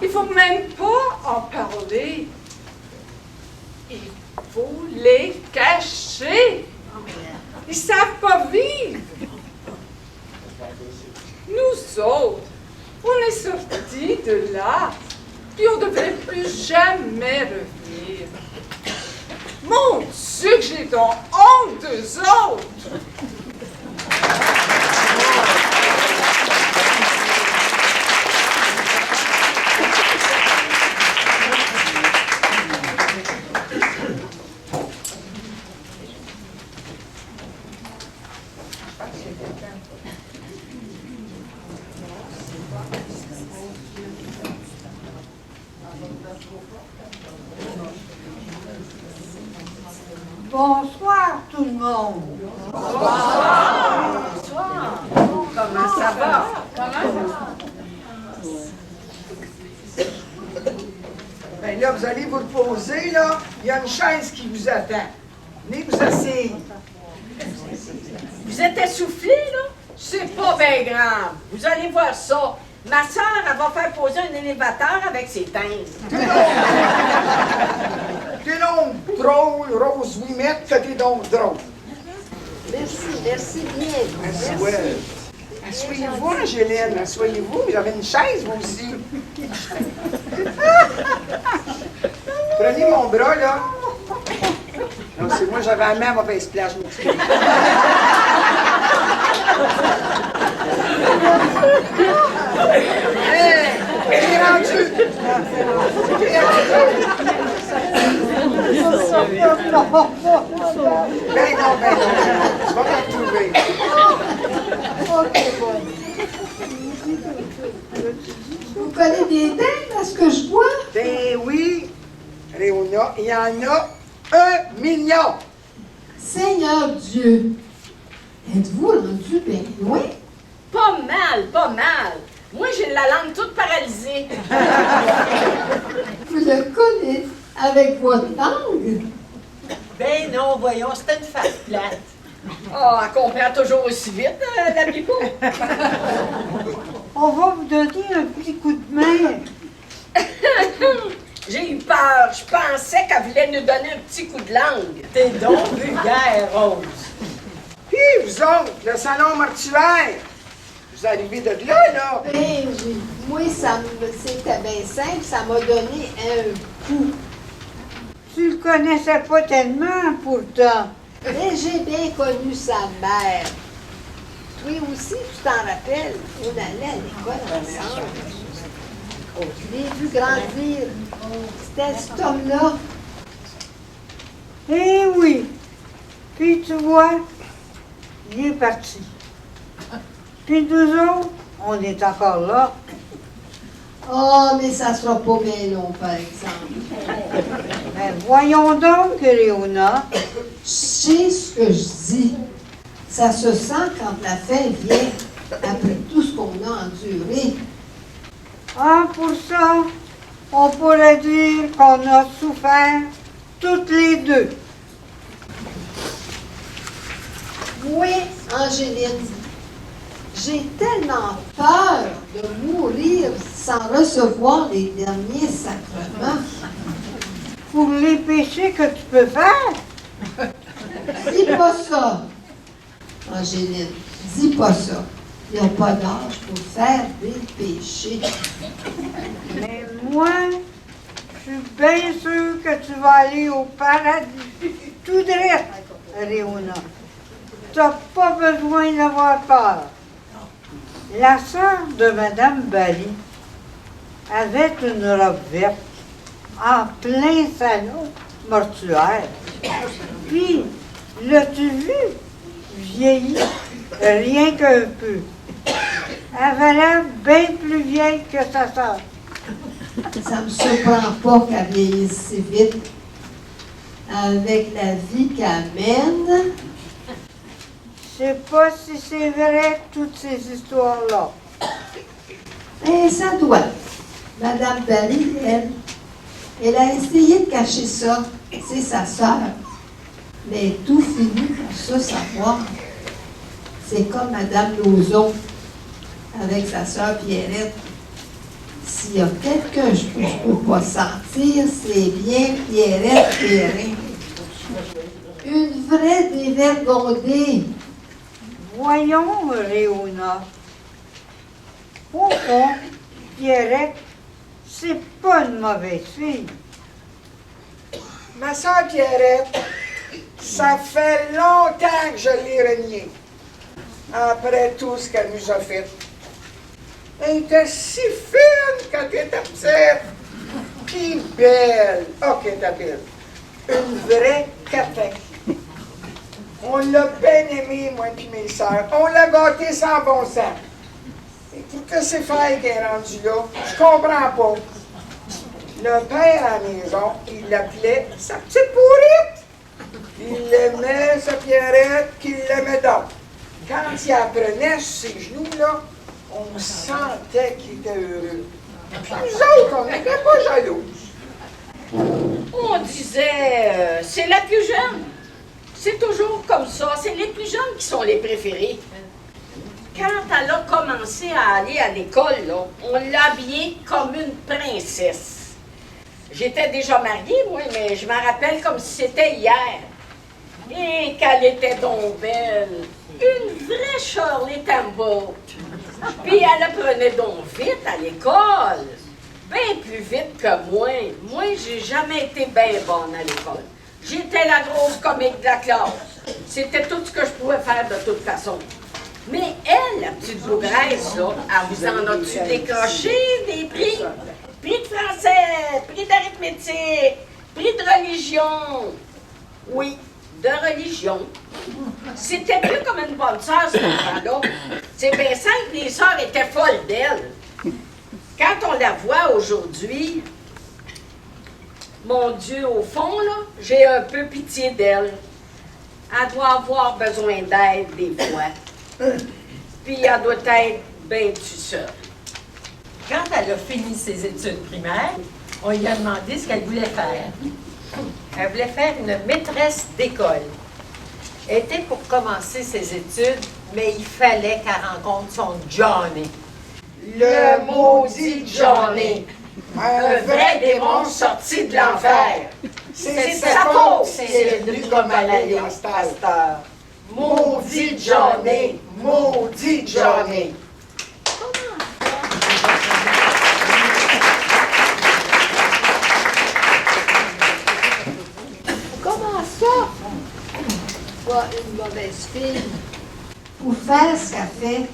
Il ne faut même pas en parler. Il faut les cacher. Ils ne savent pas vivre. Nous autres, on est sortis de là, puis on ne devrait plus jamais revenir. Mon Dieu, que j'ai donc honte d'eux autres! Bonsoir, tout le monde. Bonsoir! Comment ça va? Ben là, vous allez vous reposer, là. Il y a une chaise qui vous attend. Venez vous asseoir. Vous êtes essoufflé, là? C'est pas bien grave. Vous allez voir ça. Ma soeur, elle va faire poser un élévateur avec ses teintes. T'es donc drôle, Rose Wimette, que t'es donc drôle. Merci bien. Asseyez-vous, Angéline, asseyez-vous. J'avais une chaise, vous aussi. Prenez mon bras, là. Non, c'est moi, j'avais la même mauvaise place, je m'excuse. T'es rendu. Ben non. Tu vas me retrouver. OK, bon. Vous des dindes à ce que je vois? Ben oui, Réona, il y en a 1 million. Seigneur Dieu, êtes-vous rendu bien loin? Pas mal, pas mal. Moi, j'ai la langue toute paralysée. Vous le connaissez avec votre langue? Ben non, voyons, c'était une face plate. Oh, elle comprend toujours aussi vite, la Bibo. On va vous donner un petit coup de main. J'ai eu peur. Je pensais qu'elle voulait nous donner un petit coup de langue. T'es donc vulgaire, Rose. Puis, vous autres, le salon mortuaire, vous arrivez de là. Ben, moi, c'était bien simple, ça m'a donné un coup. Tu le connaissais pas tellement, pourtant. Mais j'ai bien connu sa mère. Toi aussi, tu t'en rappelles, on allait à l'école ensemble. Je l'ai vu grandir. C'était cet homme-là. Eh oui. Puis tu vois, il est parti. Puis nous autres, on est encore là. Oh, mais ça sera pas bien long, par exemple. Ben voyons donc, Léona. Je sais ce que je dis. Ça se sent quand la fin vient, après tout ce qu'on a enduré. Ah, pour ça, on pourrait dire qu'on a souffert toutes les deux. Oui, Angéline, j'ai tellement peur de mourir sans recevoir les derniers sacrements. Pour les péchés que tu peux faire. Dis pas ça, Angéline, dis pas ça. Il n'y a pas d'âge pour faire des péchés. Mais moi, je suis bien sûre que tu vas aller au paradis. Tout droit, Réona. Tu n'as pas besoin d'avoir peur. La sœur de Madame Bali avait une robe verte en plein salon mortuaire. Puis, l'as-tu vu? Vieillie, rien qu'un peu. Elle avait l'air bien plus vieille que sa sœur. Ça me surprend pas qu'elle vieillisse si vite. Avec la vie qu'elle mène. Je sais pas si c'est vrai, toutes ces histoires-là. Et ça doit. Madame Bali, elle a essayé de cacher ça. C'est sa sœur. Mais tout finit par se savoir. C'est comme Madame Lauzon avec sa sœur Pierrette. S'il y a quelqu'un que je ne peux pas sentir, c'est bien Pierrette Perrin. Une vraie dévergondée. Voyons, Réona. Au fond, Pierrette, c'est pas une mauvaise fille. Ma soeur Pierrette, ça fait longtemps que je l'ai reniée. Après tout ce qu'elle nous a fait. Elle était si fine quand elle était petite. Puis belle. Oh, qu'elle était belle. Une vraie catin. On l'a bien aimée, moi et mes sœurs. On l'a gâtée sans bon sens. Et pour que c'est frère qui est rendu là, je comprends pas. Le père à la maison, il l'appelait sa petite pourrite. Il l'aimait, sa Pierrette, qu'il l'aimait donc. Quand il apprenait sur ses genoux, là, on sentait qu'il était heureux. Puis nous autres, on n'était pas jalouses. On disait, c'est la plus jeune. C'est toujours comme ça. C'est les plus jeunes qui sont les préférés. Quand elle a commencé à aller à l'école, là, on l'a habillée comme une princesse. J'étais déjà mariée, moi, mais je m'en rappelle comme si c'était hier. Et qu'elle était donc belle. Une vraie Shirley Temple. Puis elle apprenait donc vite à l'école. Bien plus vite que moi. Moi, j'ai jamais été bien bonne à l'école. J'étais la grosse comique de la classe. C'était tout ce que je pouvais faire de toute façon. Mais elle, la petite bougresse, là, elle vous en a-tu décroché des prix? Prix de français, prix d'arithmétique, prix de religion. Oui, de religion. C'était plus comme une bonne sœur, ce enfant-là. C'est bien simple, les sœurs étaient folles d'elle. Quand on la voit aujourd'hui, mon Dieu, au fond, là, j'ai un peu pitié d'elle. Elle doit avoir besoin d'aide des fois. Puis elle doit être bien toute seule. Quand elle a fini ses études primaires, on lui a demandé ce qu'elle voulait faire. Elle voulait faire une maîtresse d'école. Elle était pour commencer ses études, mais il fallait qu'elle rencontre son Johnny. Le maudit Johnny. Un vrai démon sorti de l'enfer. C'est sa faute si elle est venue comme elle est en star. Maudit Johnny. Maudit Johnny. Comment ça? Pas une mauvaise fille. Pour faire ce qu'elle fait,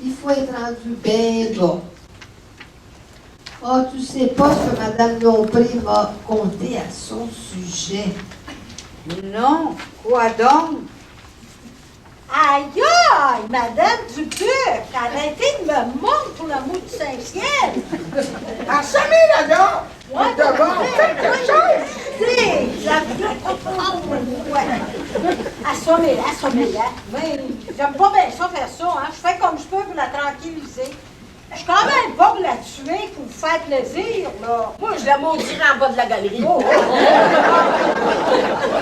il faut être rendu bien bas. Ah, tu sais pas ce que Mme Lompré m'a conté à son sujet. Non, quoi donc? Aïe, aïe, Madame Dubuc, arrêtez de me mordre pour l'amour du Saint-Ciel. Assommez là-dedans. Ouais, D'abord, faites quelque chose. Assommez-la, assommez-la. Mais j'aime pas bien ça faire ça, hein. Je fais comme je peux pour la tranquilliser. Je suis quand même pas pour la tuer pour vous faire plaisir, là. Moi, je la maudirais en bas de la galerie.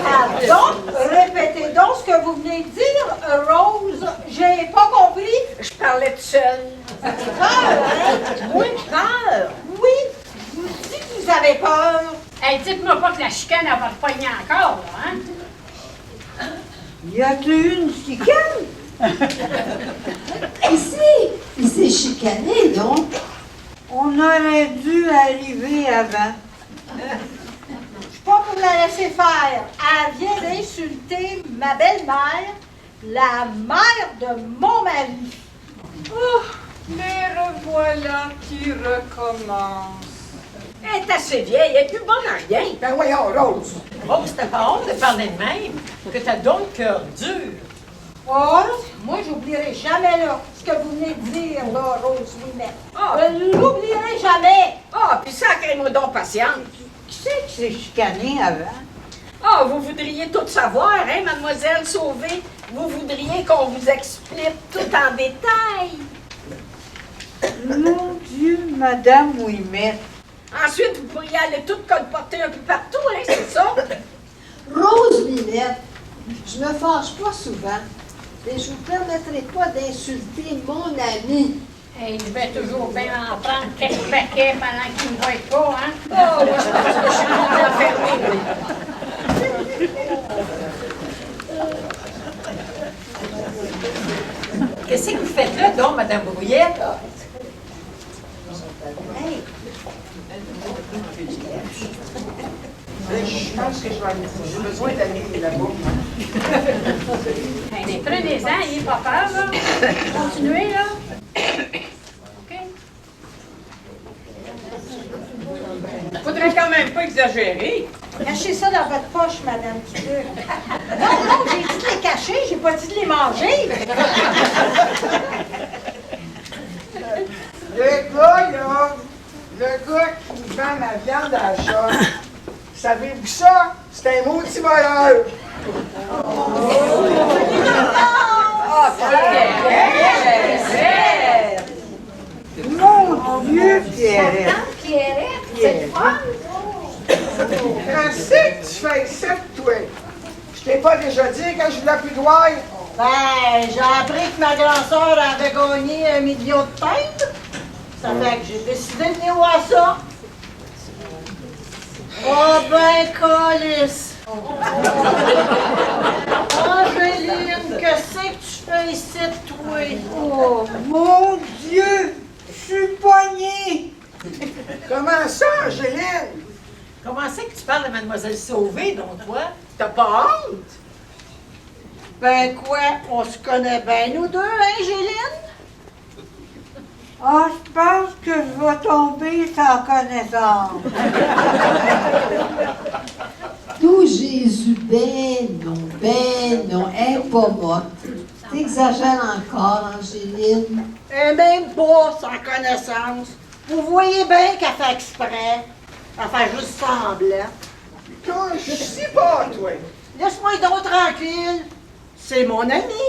Ah, donc, répétez donc ce que vous venez de dire, Rose. J'ai pas compris. Je parlais toute seule. Peur, hein? Oui, peur. Oui, vous dites que vous avez peur. Hey, dites-moi pas que la chicane, elle va te pogner encore, là, hein? Y a-t-il une chicane? Ici, il s'est chicané, donc. On aurait dû arriver avant. Je suis pas pour la laisser faire. Elle vient d'insulter ma belle-mère, la mère de mon mari. Oh, les revoilà qui recommencent. Elle est assez vieille, elle est plus bonne à rien. Ben voyons, Rose. Rose, t'as pas honte de parler de même, que t'as donc le cœur dur. Oh, moi, j'oublierai jamais là, ce que vous venez de dire, là, Rose Ouimet. Ah. Je l'oublierai jamais. Ah, puis sacrez-moi donc patience. Qui c'est qui s'est chicané avant? Ah, vous voudriez tout savoir, hein, mademoiselle Sauvé? Vous voudriez qu'on vous explique tout en détail? Mon Dieu, Madame Ouimet. Ensuite, vous pourriez aller tout colporter un peu partout, hein, c'est ça? Rose Minette, je me fâche pas souvent, mais je vous permettrai pas d'insulter mon ami. Hey, je vais toujours bien en prendre quelques paquets pendant qu'il ne me voit pas, hein? Oh, moi, je pense que je suis complètement fermée, oui. Qu'est-ce que vous faites là, donc, Madame Brouillette? Hey, Je pense que j'ai besoin d'aller là-bas. Hey, prenez-en, il n'est pas peur, là. Continuez, là. OK? Faudrait quand même pas exagérer. Cachez ça dans votre poche, Madame Dubuc. Non, j'ai dit de les cacher, j'ai pas dit de les manger. Le gars, là, le gars qui vend ma viande à la shop, savez-vous ça? C'est un maudit voleur. Mon Dieu, Pierrette. Pierrette, c'est le fun. Qu'est-ce que tu fais ici, toi? Je t'ai pas déjà dit quand je voulais plus de wine? Ben, j'ai appris que ma grand-sœur avait gagné 1 million de têtes. Ça fait que j'ai décidé de venir voir ça. Oh ben, calice! Angéline, qu'est-ce que tu fais ici, toi? Oh, mon Dieu! Je suis poignée! Comment ça, Angéline? Comment c'est que tu parles de Mademoiselle Sauvé, donc toi? T'as pas honte? Ben quoi, on se connaît bien nous deux, hein, Géline? Ah, je pense que je vais tomber sans connaissance. tout Jésus, ben non, elle est pas morte. T'exagères encore, Angéline. Et même pas sans connaissance. Vous voyez bien qu'elle fait exprès. Elle fait juste semblant. Toi, je sais pas, toi. Laisse-moi donc tranquille. C'est mon ami.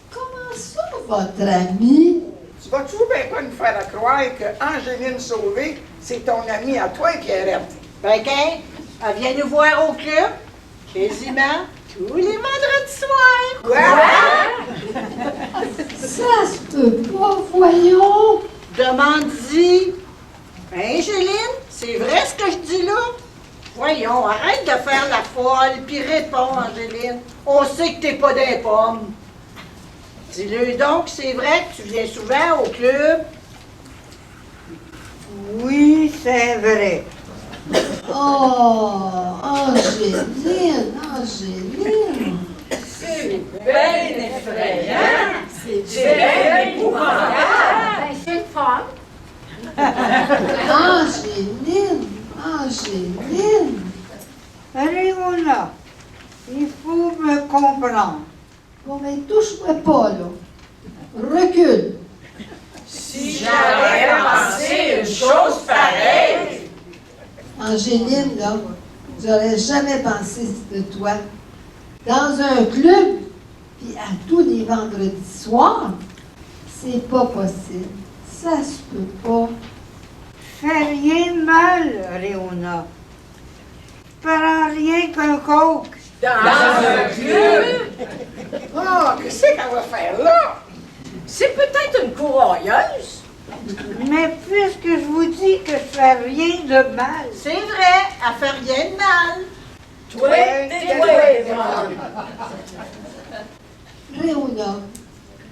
Comment ça, votre ami? Tu vas toujours bien pas nous faire croire que Angéline Sauvé, c'est ton amie à toi, Pierrette. Ben, qu'elle vient nous voir au club, quasiment tous les vendredis soirs. Quoi? Ça se peut pas, voyons. Demande-y. Angéline, c'est vrai ce que je dis là? Voyons, arrête de faire la folle, puis réponds, Angéline. On sait que t'es pas des pommes. Dis-le donc, c'est vrai que tu viens souvent au club? Oui, c'est vrai. Oh, Angéline, Angéline. C'est bien effrayant. C'est bien épouvantable. Ben, c'est le fun. Angéline, Angéline. Léona, il faut me comprendre. Bon, mais touche-moi pas, là. Recule. Si j'avais pensé une chose pareille. Angéline, là, j'aurais jamais pensé de toi. Dans un club, puis à tous les vendredis soirs, c'est pas possible. Ça se peut pas. Fais rien de mal, Léona. Prends rien qu'un coke. Dans un club. Ah, qu'est-ce qu'elle va faire là? C'est peut-être une courailleuse. Mais puisque je vous dis que je fais rien de mal, C'est vrai, elle fait rien de mal. Toi, tais-toi, Yvonne. Léona,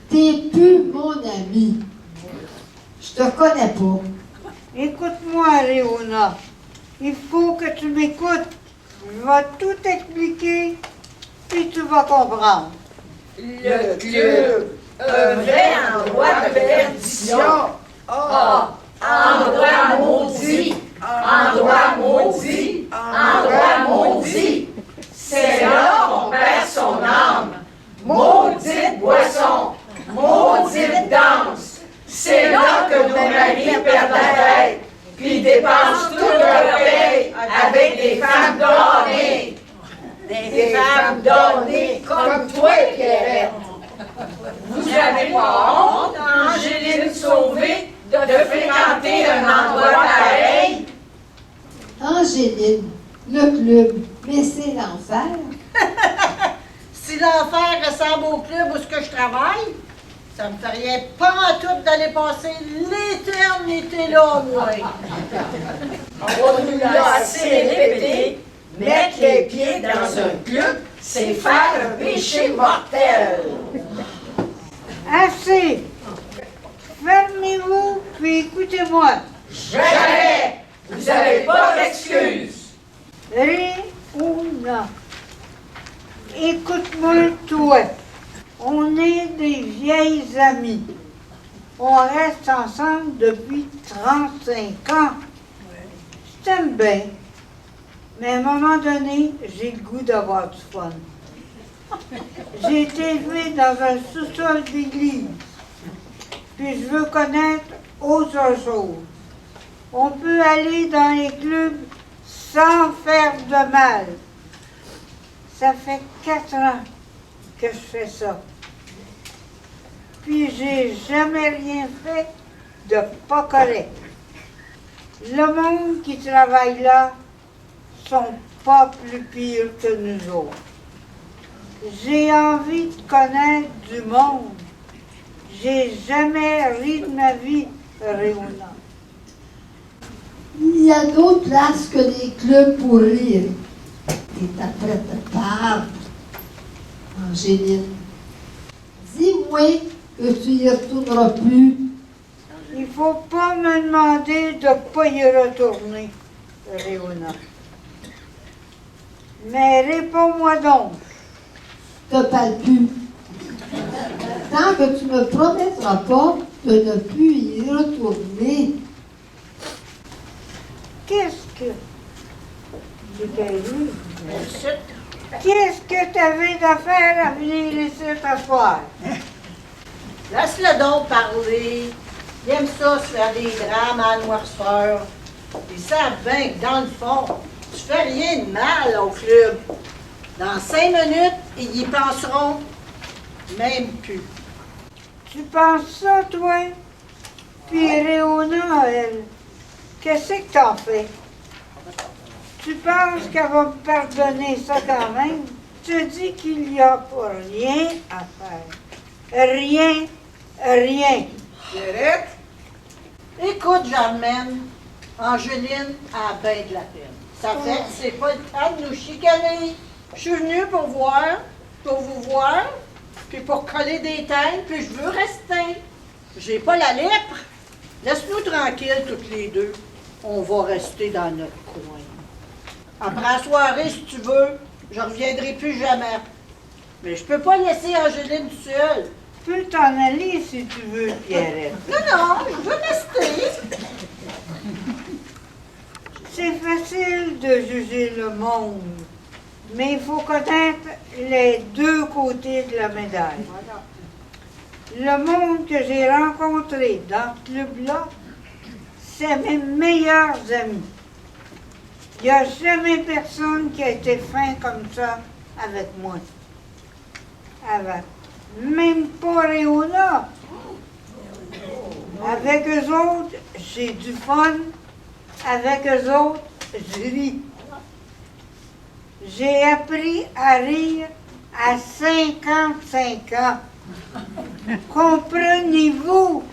t'es plus mon ami. Je te connais pas. écoute-moi, Léona. Il faut que tu m'écoutes. Je vais tout expliquer, puis tu vas comprendre. Le club, un vrai endroit de perdition. Ah, endroit maudit, endroit maudit, endroit maudit. C'est là qu'on perd son âme. Maudite boisson, maudite danse. C'est là que nos maris perdent la tête, puis dépensent tout leur paye avec des femmes données. Des femmes données comme toi, Pierrette. Vous avez pas honte, Angéline Sauvé, de fréquenter un endroit pareil? Angéline, le club, mais c'est l'enfer. Si l'enfer ressemble au club où ce que je travaille, ça me fait rien pas en tout d'aller passer l'éternité là, moi. On nous l'a assez répété. Mettre les pieds dans un club, c'est faire un péché mortel. Assez! Fermez-vous, puis écoutez-moi. Jamais! Vous n'avez pas d'excuses. Léona, écoute-moi, toi. On est des vieilles amies. On reste ensemble depuis 35 ans. Je t'aime bien. Mais à un moment donné, j'ai le goût d'avoir du fun. J'ai été élevée dans un sous-sol d'église. Puis je veux connaître autre chose. On peut aller dans les clubs sans faire de mal. Ça fait 4 ans que je fais ça. Puis j'ai jamais rien fait de pas correct. Le monde qui travaille là sont pas plus pires que nous autres. J'ai envie de connaître du monde. J'ai jamais ri de ma vie, Léona. Il y a d'autres places que les clubs pour rire. T'es après te perdre. Angéline, dis-moi que tu y retourneras plus. Il faut pas me demander de pas y retourner, Léona. Mais réponds-moi donc. Te parle plus. Tant que tu me promettras pas de ne plus y retourner. Qu'est-ce que... Qu'est-ce que tu avais d'affaire à venir laisser t'asseoir? Laisse-le donc parler. Ils aiment ça, se faire des drames à la noirceur. Ils savent bien que dans le fond, tu fais rien de mal au club. Dans 5 minutes, ils y penseront même plus. Tu penses ça, toi? Puis Réona, elle, qu'est-ce que t'en fais? Tu penses qu'elle va me pardonner ça quand même? Je te dis qu'il n'y a pas rien à faire. Rien, rien. Pierrette? Écoute, Germaine, Angéline a bien de la peine. Ça fait que c'est pas le temps de nous chicaner. Je suis venue pour vous voir, puis pour coller des têtes, puis je veux rester. J'ai pas la lèpre. Laisse-nous tranquilles toutes les deux. On va rester dans notre coin. Après la soirée, si tu veux, je reviendrai plus jamais. Mais je peux pas laisser Angéline seule. Tu peux t'en aller si tu veux, Pierrette. Non, je veux rester. C'est facile de juger le monde, mais il faut connaître les deux côtés de la médaille. Le monde que j'ai rencontré dans ce club-là, c'est mes meilleurs amis. Il n'y a jamais personne qui a été fin comme ça avec moi. Avec. Même pas Réona. Avec eux autres, j'ai du fun. Avec eux autres, je ris. J'ai appris à rire à 55 ans. Comprenez-vous?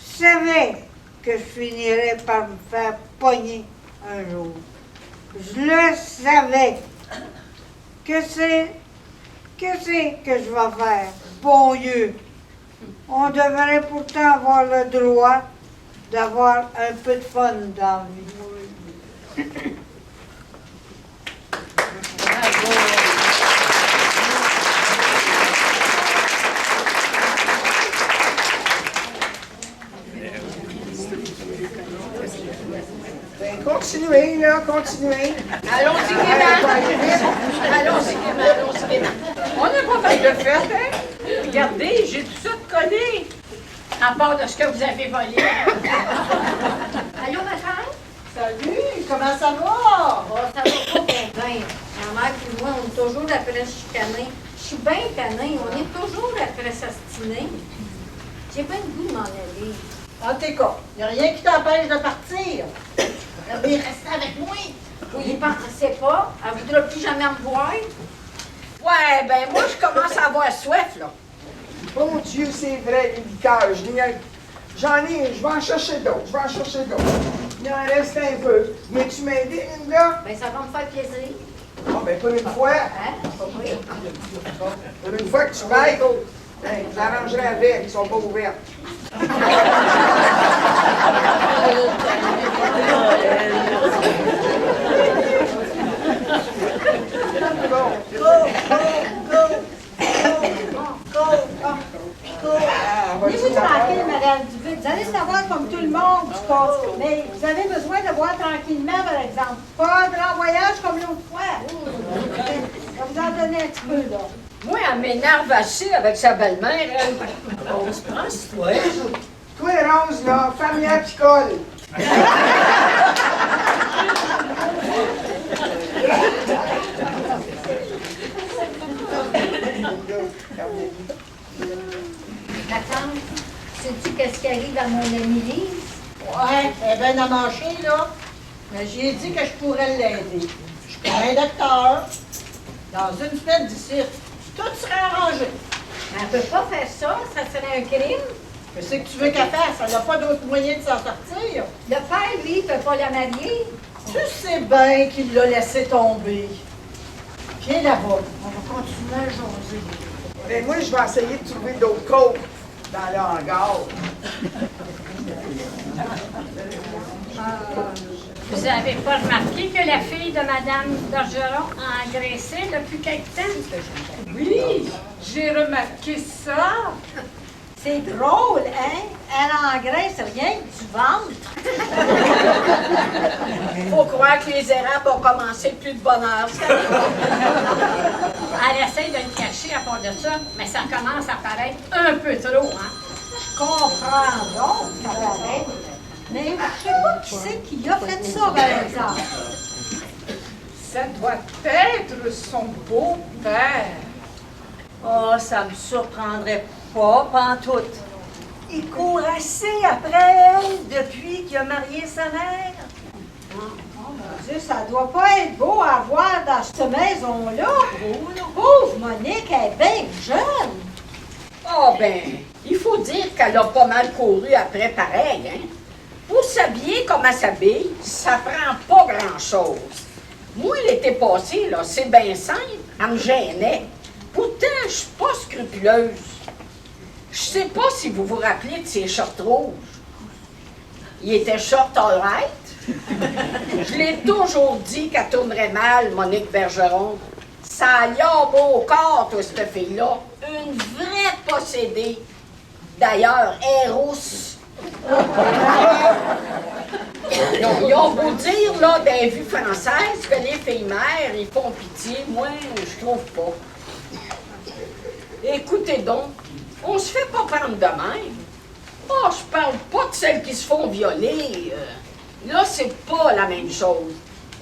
Je savais que je finirais par me faire pogner un jour. Je le savais. Que c'est que je vais faire? Bon Dieu! On devrait pourtant avoir le droit d'avoir un peu de fun dans la vie. Ben, continuez, là, continuez. Allons-y, gaiement. Allons-y, gaiement. On n'a pas fait de fête, hein? Regardez, j'ai tout ça de collé. À part de ce que vous avez volé. Allô, ma tante? Salut, comment ça va? Oh, ça va pas bien. Ma mère et moi, on est toujours après se chicaner. Je suis bien tannée. On est toujours après s'astiner. J'ai pas le goût de m'en aller. En tes cas, il n'y a rien qui t'empêche de partir. Mais reste avec moi. Vous y pensez pas? Elle voudra plus jamais me voir? Ouais, ben moi, je commence à avoir soif, là. Bon Dieu, c'est vrai, les liqueurs, j'en ai, je vais en chercher d'autres, Il en reste un peu. Viens-tu m'aider, Linda? Ben, ça va me faire plaisir. Bon, ben, pour une fois. Hein? Oui. Pour une fois que tu m'aides, ben, je l'arrangerai avec, ils sont pas ouverts. Venez-vous tranquille, Madame Dubuc. Vous allez savoir comme tout le monde du corps. Mais vous avez besoin de boire tranquillement, par exemple. Pas un grand voyage comme l'autre fois. Je vais vous en donner un petit peu, là. Moi, elle m'énerve assez avec sa belle-mère, elle. On se prend ce toi. Toi, Rose, là, famille apicole. Ma tante, sais-tu qu'est-ce qui arrive à mon amie Lise? Ouais, elle est bien amanchée, là. Mais j'ai dit que je pourrais l'aider. Je suis un docteur. Dans une semaine d'ici, tout sera arrangé. Mais elle peut pas faire ça, ça serait un crime. Qu'est-ce que tu veux qu'elle fasse? Elle n'a pas d'autre moyen de s'en sortir. Le père, lui, il peut pas la marier. Tu sais bien qu'il l'a laissé tomber. Viens là-bas. On va continuer à jaser. Ben, moi, je vais essayer de trouver d'autres côtes dans le hangar. Vous avez pas remarqué que la fille de Madame Bergeron a engraissé depuis quelque temps? Oui, j'ai remarqué ça. C'est drôle, hein? Elle engraisse rien que du ventre. Faut croire que les érables ont commencé plus de bonne heure. Elle essaie de le cacher à part de ça, mais ça commence à paraître un peu trop, hein? Je comprends donc, cabaret. Mais je sais pas qui c'est qui a fait ça, par exemple. Ça doit être son beau-père. Oh, ça me surprendrait pas, pantoute. Il court assez après elle depuis qu'il a marié sa mère. Oh mon Dieu, ça doit pas être beau à voir dans cette maison-là. Pauvre Monique, elle est bien jeune. Oh ben, il faut dire qu'elle a pas mal couru après pareil, hein. Pour s'habiller comme elle s'habille, ça prend pas grand-chose. Moi, l'été passé, là, c'est bien simple, elle me gênait. Pourtant, je suis pas scrupuleuse. Je sais pas si vous vous rappelez de ses shorts rouges. Il était short all right. Je l'ai toujours dit qu'elle tournerait mal, Monique Bergeron. Ça a l'air au corps, toi, cette fille-là. Une vraie possédée. D'ailleurs, elle est rousse. Ils ont beau dire, là, dans les vues françaises, que les filles mères, ils font pitié. Moi, je trouve pas. Écoutez donc, on se fait pas prendre de même. Oh, je parle pas de celles qui se font violer. Là, c'est pas la même chose.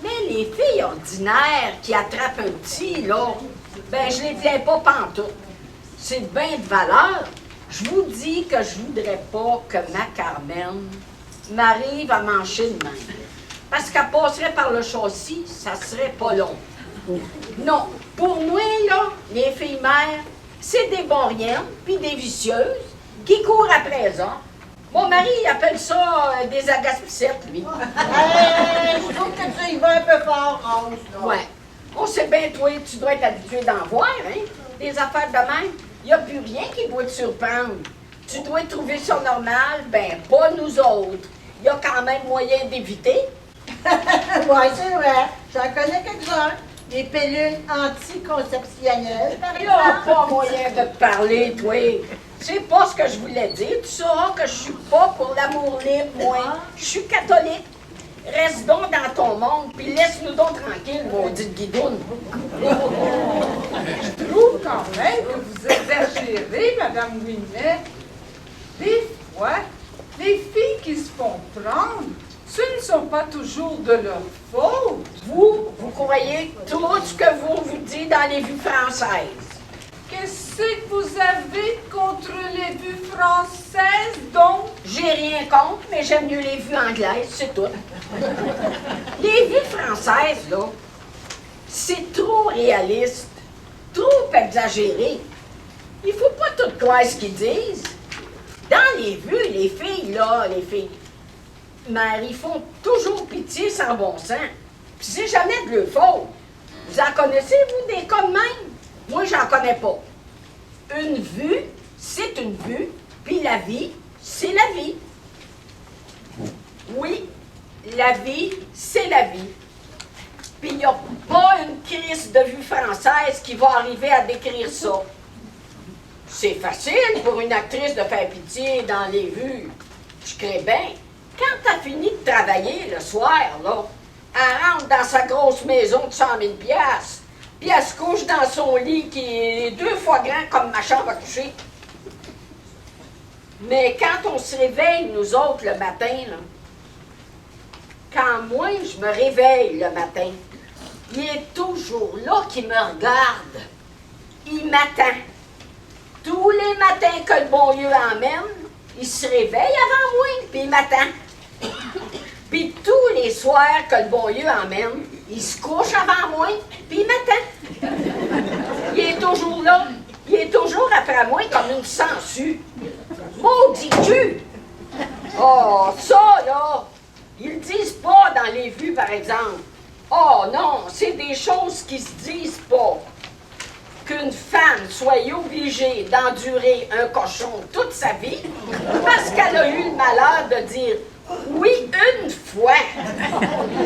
Mais les filles ordinaires qui attrapent un petit, là, ben, je les plains pas pantoute. C'est bien de valeur. Je vous dis que je voudrais pas que ma Carmen m'arrive à mancher de même. Parce qu'elle passerait par le châssis, ça serait pas long. Non, pour moi, là, les filles mères, c'est des bonriennes puis des vicieuses qui courent après elles autres. Mon mari, il appelle ça des agaspicettes, lui. Je trouve que tu y vas un peu fort, Rose, là. Ouais. On sait bien, toi, tu dois être habitué d'en voir, hein? Des affaires de même. Il n'y a plus rien qui doit te surprendre. Tu dois trouver ça normal, ben pas nous autres. Il y a quand même moyen d'éviter. Oui, c'est vrai. J'en connais quelques-uns. Des pilules anticonceptionnelles, par Il n'y a exemple. pas moyen de te parler, toi. C'est pas ce que je voulais dire. Tu sauras que je suis pas pour l'amour libre, moi. Je suis catholique. Reste donc dans ton monde, puis laisse-nous donc tranquille, maudite guidoune. Je trouve quand même que vous exagérez, Madame Ouimet. Des fois, les filles qui se font prendre, ce ne sont pas toujours de leur faute. Vous croyez tout ce que vous dites dans les vues françaises. Qu'est-ce que vous avez contre les vues françaises, donc? J'ai rien contre, mais j'aime mieux les vues anglaises, c'est tout. Les vues françaises, là, c'est trop réaliste, trop exagéré. Il faut pas tout croire ce qu'ils disent. Dans les vues, les filles, là, mais ils font toujours pitié sans bon sens. Puis c'est jamais de leur faute. Vous en connaissez, vous, des cas de même? Moi, j'en connais pas. Une vue, c'est une vue, puis la vie, c'est la vie. Oui, la vie, c'est la vie. Puis il n'y a pas une crise de vue française qui va arriver à décrire ça. C'est facile pour une actrice de faire pitié dans les vues. Je crée bien. Quand t'as fini de travailler le soir, là, elle rentre dans sa grosse maison de 100 000 piastres, puis elle se couche dans son lit qui est 2 fois grand comme ma chambre à coucher. Mais quand on se réveille, nous autres, le matin, là, quand moi, je me réveille le matin, il est toujours là qui me regarde. Il m'attend. Tous les matins que le bon Dieu emmène, il se réveille avant moi, puis il m'attend. Puis tous les soirs que le bon Dieu emmène, il se couche avant moi, puis il m'attend. Il est toujours là. Il est toujours après moi comme une sangsue. Maudit cul! Oh, ça, là, ils le disent pas dans les vues, par exemple. Oh non, c'est des choses qui se disent pas. Qu'une femme soit obligée d'endurer un cochon toute sa vie parce qu'elle a eu le malheur de dire oui une fois.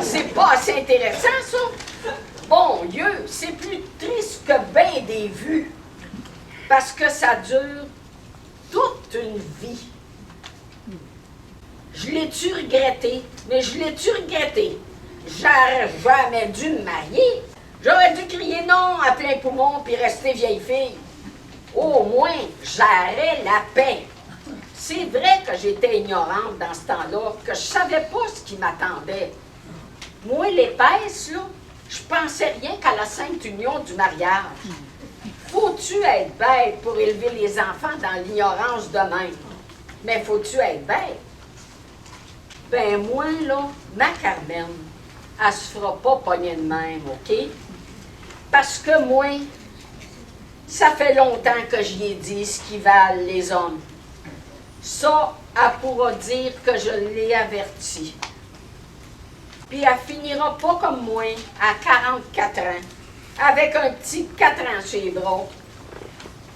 C'est pas assez intéressant, ça? Bon Dieu, c'est plus triste que bien des vues parce que ça dure toute une vie. Je l'ai-tu regretté? Mais je l'ai-tu regretté? J'aurais jamais dû me marier. J'aurais dû crier non à plein poumon puis rester vieille fille. Au moins, j'aurais la paix. C'est vrai que j'étais ignorante dans ce temps-là, que je savais pas ce qui m'attendait. Moi, l'épaisse, là, je pensais rien qu'à la sainte union du mariage. Faut-tu être bête pour élever les enfants dans l'ignorance de même? Mais faut-tu être bête? Ben moi, là, ma Carmen, elle se fera pas pogner de même, OK? Parce que moi, ça fait longtemps que j'y ai dit ce qu'ils valent les hommes. Ça, elle pourra dire que je l'ai averti. Puis elle finira pas comme moi, à 44 ans, avec un petit 4 ans sur les bras.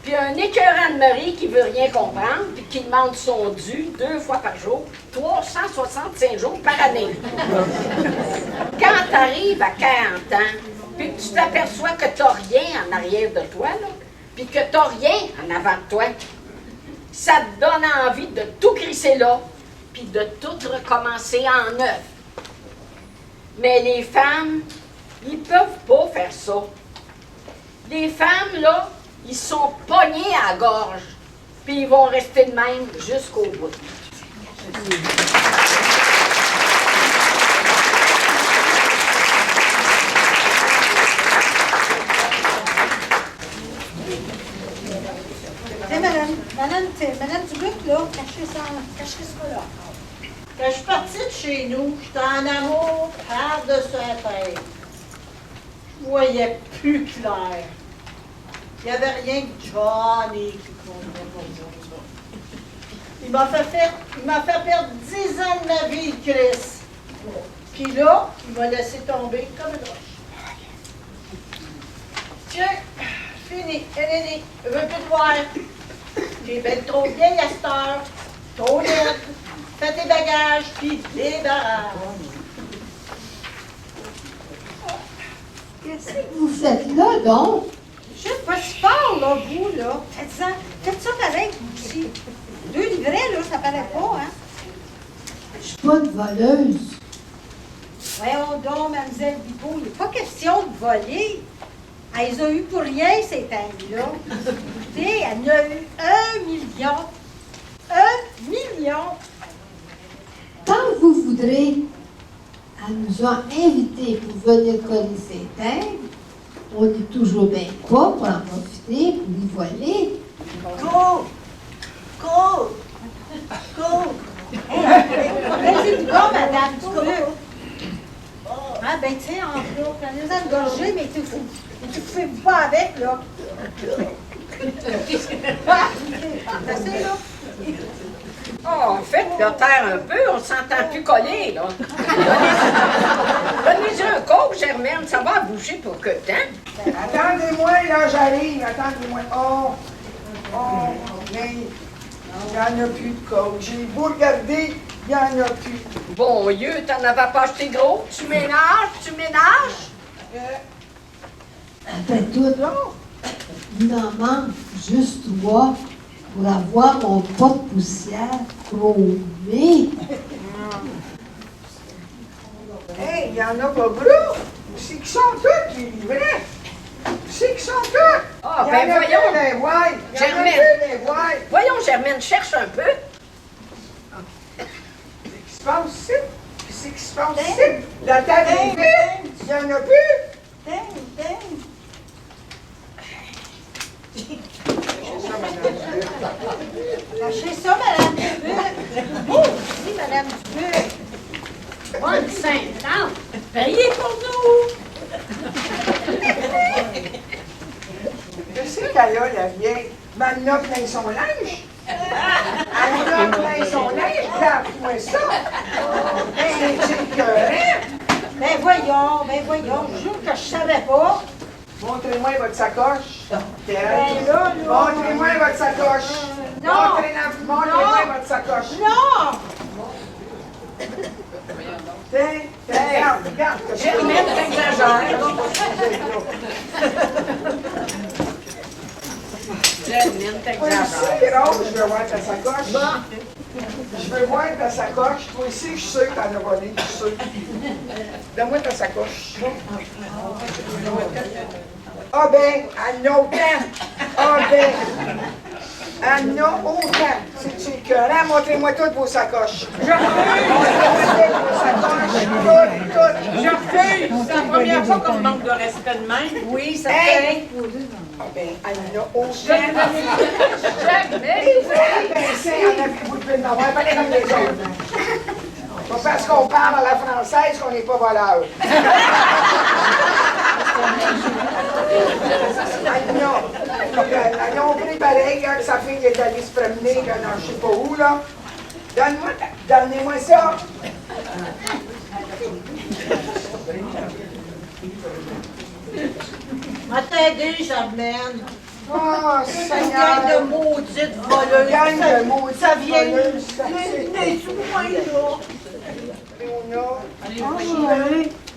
Puis un écœurant de mari qui veut rien comprendre, puis qui demande son dû 2 fois par jour, 365 jours par année. Quand tu arrives à 40 ans, puis que tu t'aperçois que tu n'as rien en arrière de toi, là, puis que tu n'as rien en avant de toi, ça te donne envie de tout crisser là, puis de tout recommencer en neuf. Mais les femmes, ils peuvent pas faire ça. Les femmes, là, ils sont pognés à la gorge, puis ils vont rester de même jusqu'au bout. Madame Dubuc, là, cachez ça là. Quand je suis partie de chez nous, j'étais en amour par-dessus la tête. Je voyais plus clair. Il n'y avait rien que Johnny qui comptait pour moi. Il m'a fait perdre 10 ans de ma vie, Chris. Puis là, il m'a laissé tomber comme une roche. Tiens, fini. Hélène, je veux plus te voir. T'es bien trop vieille à cette heure, trop laide. Fais tes bagages, puis débarrasse. Qu'est-ce que vous faites là, donc? Je sais pas si fort, là, vous, là. Faites ça pareil, vous aussi. 2 livrets, là, ça paraît pas, hein? Je suis pas une voleuse. Voyons donc, mademoiselle Bigot, il n'est pas question de voler. Elle les a eu pour rien, ces tangues-là. Écoutez, elle en a eu 1 million. 1 million! Quand vous voudrez, elle nous a invités pour venir coller ses têtes. On est toujours bien pas pour en profiter, pour y voler. Cours! Cours! Cours! Vas-y, go, madame, tu cours! Ah, ben, tiens, en gros, prenez-en une gorgée, mais tu ne fais pas avec, là. Assez, là? Oh, faites le taire un peu, on s'entend plus coller, là. Donnez-y un coke, Germaine, ça va bouger pour que temps. Attendez-moi, là, j'arrive, attendez-moi. Mais il n'y en a plus de coke. J'ai beau regarder, il n'y en a plus. Bon Dieu, t'en avais pas acheté gros. Tu ménages? Après tout, il en manque juste 3 pour avoir mon pot de poussière chromé. Hey, il n'y en a pas gros. C'est qui sont tous les livrets? C'est qui sont tous? Ah, ben voyons. Germaine. Voyons, Germaine, cherche un peu. Qu'est-ce qui se passe ici? Qu'est-ce qui se passe ici? La table est vide. Il n'y en a plus. Lâchez ça, madame Dubuc. Oh, si, madame Dubuc. Bonne Sainte-Anne, payez pour nous! Qu'est-ce qu'elle a, la vieille? Elle en a plein son linge. Elle en a plein son linge. Regarde-moi ça. C'est écœurant. Ben voyons, je jure que je savais pas. Montrez-moi votre sacoche. Ben là. Montrez-moi votre sacoche. Non. Montrez-moi votre sacoche. Non! Tiens, regarde. Germaine, t'exagères. Germaine, Oui, t'exagères. ici, Rose, je veux voir ta sacoche. Je veux voir ta sacoche. Toi aussi, je suis sûr que t'en as volé. Je suis sûr. Donne-moi ta sacoche. Ah ben, elle n'a autant. Ah ben, en a autant. C'est écœurant. Montrez-moi toutes vos sacoches. Je refuse! Montrez-moi vos sacoches. Toutes. Je refuse! C'est la première fois qu'on manque de respect de même. Oui, ça Hey! fait. Ah ben, elle en a autant. Jamais! Ben, c'est, en avez-vous de plus d'avoir? Pas les comme les autres. Pas parce qu'on parle à la française qu'on n'est pas voleur. Ils ont pris pareil quand sa fille est allée se promener dans je sais pas où, là. Donnez-moi ça. Va t'aider, Germaine. Oh, Une gang Seigneur. de maudites voleuses. Gang de maudites Ça vient voleuses, ça, des sous-points, là. Léona.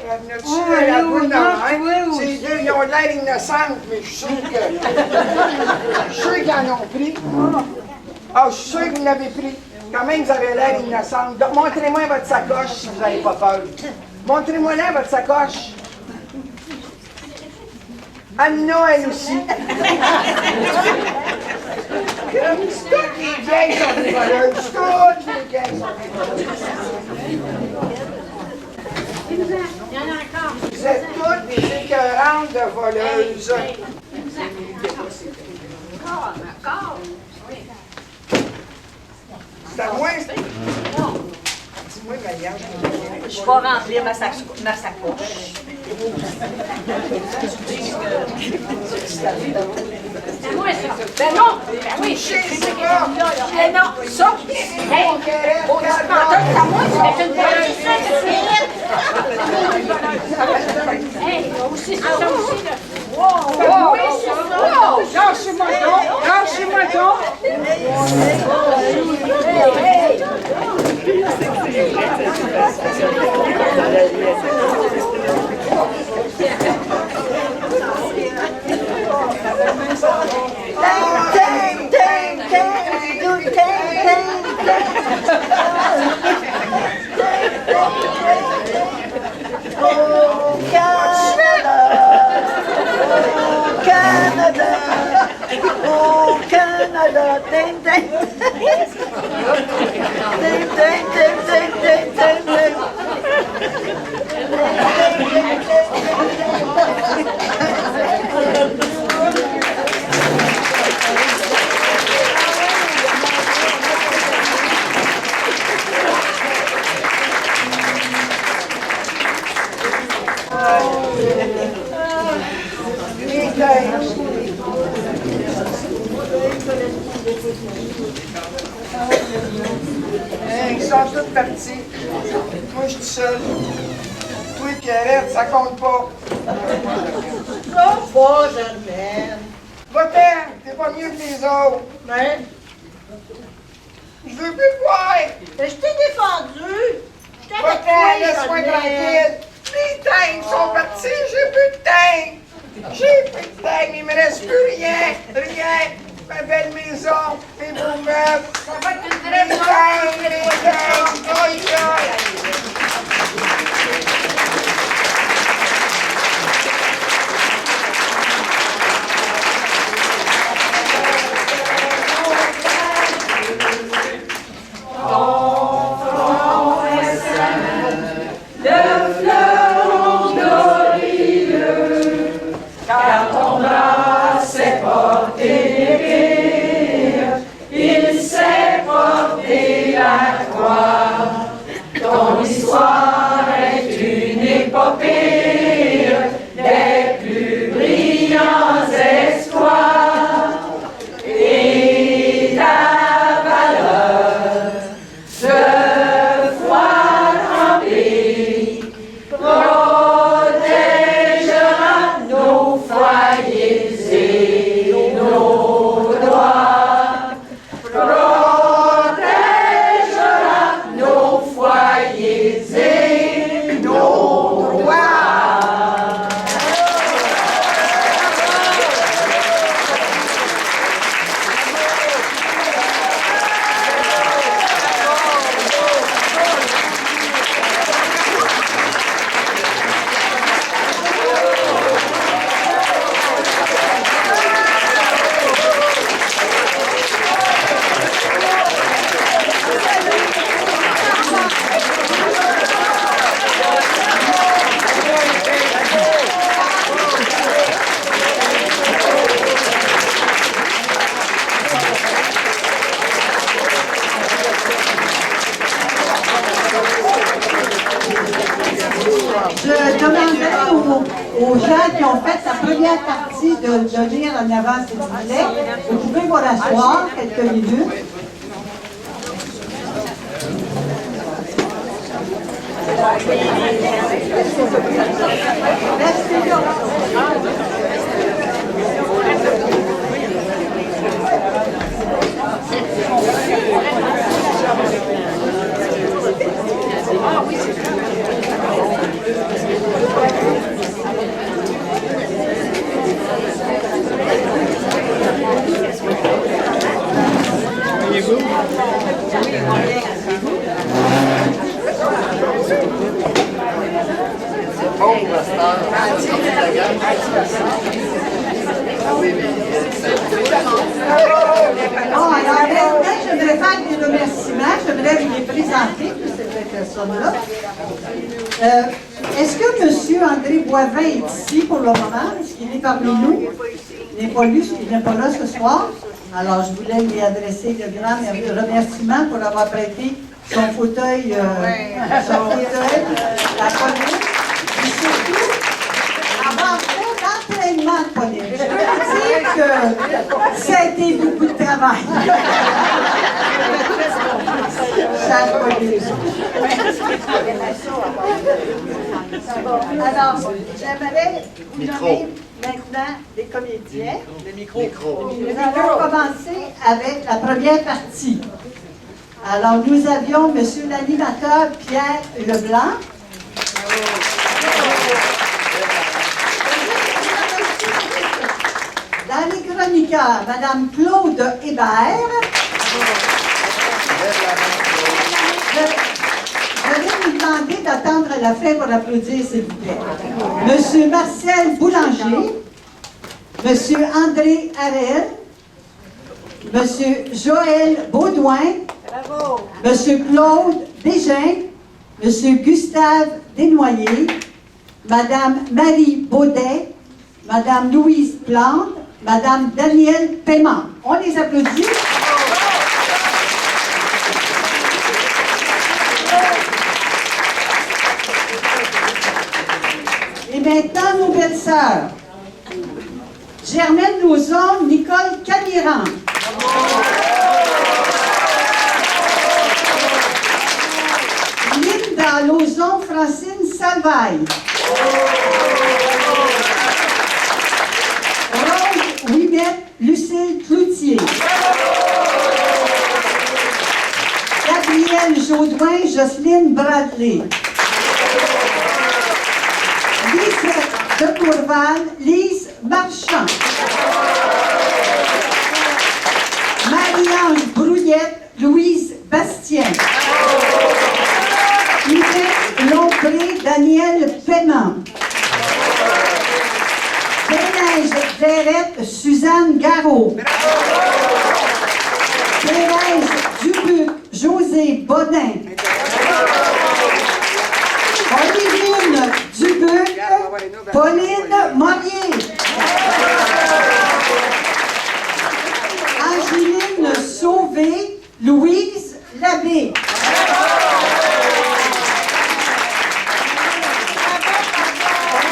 Elle a la boule dans la main. Ces deux, ils ont l'air innocentes, mais je suis sûr qu'ils en ont pris. Ah, je suis sûr que vous l'avez pris. Quand même, vous avez l'air innocente. Donc, montrez-moi votre sacoche si vous n'avez pas peur. Montrez-moi là votre sacoche. Anna, elle aussi. Toutes les vieilles sont des voleuses. Toutes les vieilles sont des voleuses. Il y en a encore. Vous êtes toutes des écœurantes de voleuses. Encore. C'est à moi? Dis-moi, Marianne. Je vais remplir ma sacoche. C'est moi, ça. Ben non! Ben oui! Eh non, ça! Hey! Oh, tu m'entends, c'est à moi, c'est une voleuse! Hey, aussi, c'est ça aussi, là! Wow! Oui, c'est ça! Lâchez-moi donc! Lâchez-moi donc! Au Canada, ding, ding, ding, ding, ding, ding, ding, ding, ding. Ils sont tous partis. Moi, je suis seul. Toi, Pierrette, ça compte pas. Ça va, Germaine. Va-t'en, t'es pas mieux que les autres. Mais, Je veux plus te voir. je t'ai défendu. Je t'ai avec toi, Va-t'en, laisse-moi Germaine. tranquille. Les teintes sont partis, j'ai plus de teintes. J'ai plus de teintes, il me reste plus rien. Rien. Ma belle maison, mes beaux meubles. Ça va être une vraie Les teintes, les teintes. Aïe, aïe. Il s'est porté la croix. aux gens qui ont fait la première partie de lire en avant, s'il vous plaît. Vous pouvez vous rasseoir quelques minutes. Bon, alors maintenant, j'aimerais faire des remerciements. J'aimerais vous les présenter, toutes ces personnes-là. Est-ce que M. André Boivin est ici pour le moment? Est-ce qu'il est parmi nous? Il n'est pas lui, il n'est pas là ce soir. Alors, je voulais lui adresser de grands remerciements pour avoir prêté son fauteuil, à la police. Et surtout, avoir fait l'entraînement de police. Je peux vous dire que ça a été beaucoup de travail. Chère police. Alors, j'aimerais vous nommer maintenant les comédiens. Nous allons commencer avec la première partie. Alors, nous avions M. l'animateur Pierre Leblanc. Dans les chroniqueurs, Mme Claude Hébert. Je vais vous demander d'attendre la fin pour applaudir, s'il vous plaît. M. Marcel Boulanger, M. André Harel, M. Joël Baudouin, M. Claude Desjardins, M. Gustave Desnoyers, Mme Marie Baudet, Mme Louise Plante, Mme Danielle Paiement. On les applaudit. Et maintenant, nos belles-sœurs. Germaine Lauzon, Nicole Camiran. Linda Lauzon, Francine Salvaille. Rose Ouimette, Lucille Cloutier. Gabrielle Jaudoin, Jocelyne Bradley. Lisette de Courval, Lise Marchand. Marie-Ange Brouillette, Louise Bastien. Yvette Lompré, Daniel Paiement. Thérèse Verrette, Suzanne Garot. Thérèse Dubuc, José Bodin. Olivine Dubuc, Pauline Morier. Angeline Sauvé, Louise Labbé.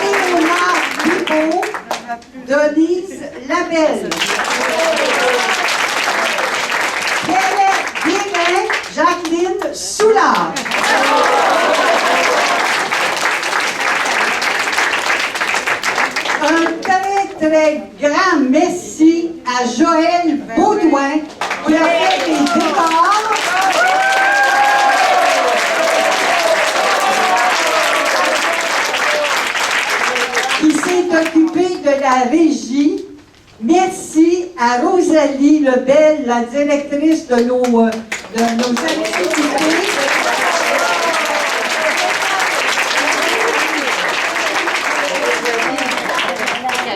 Léonard Dubot, Denise Labelle. Pierrette Guérin, Jacqueline Soulard. Un très, très grand merci à Joël Baudouin qui a fait les décors. Qui s'est occupé de la régie. Merci à Rosalie Lebel, la directrice de nos activités.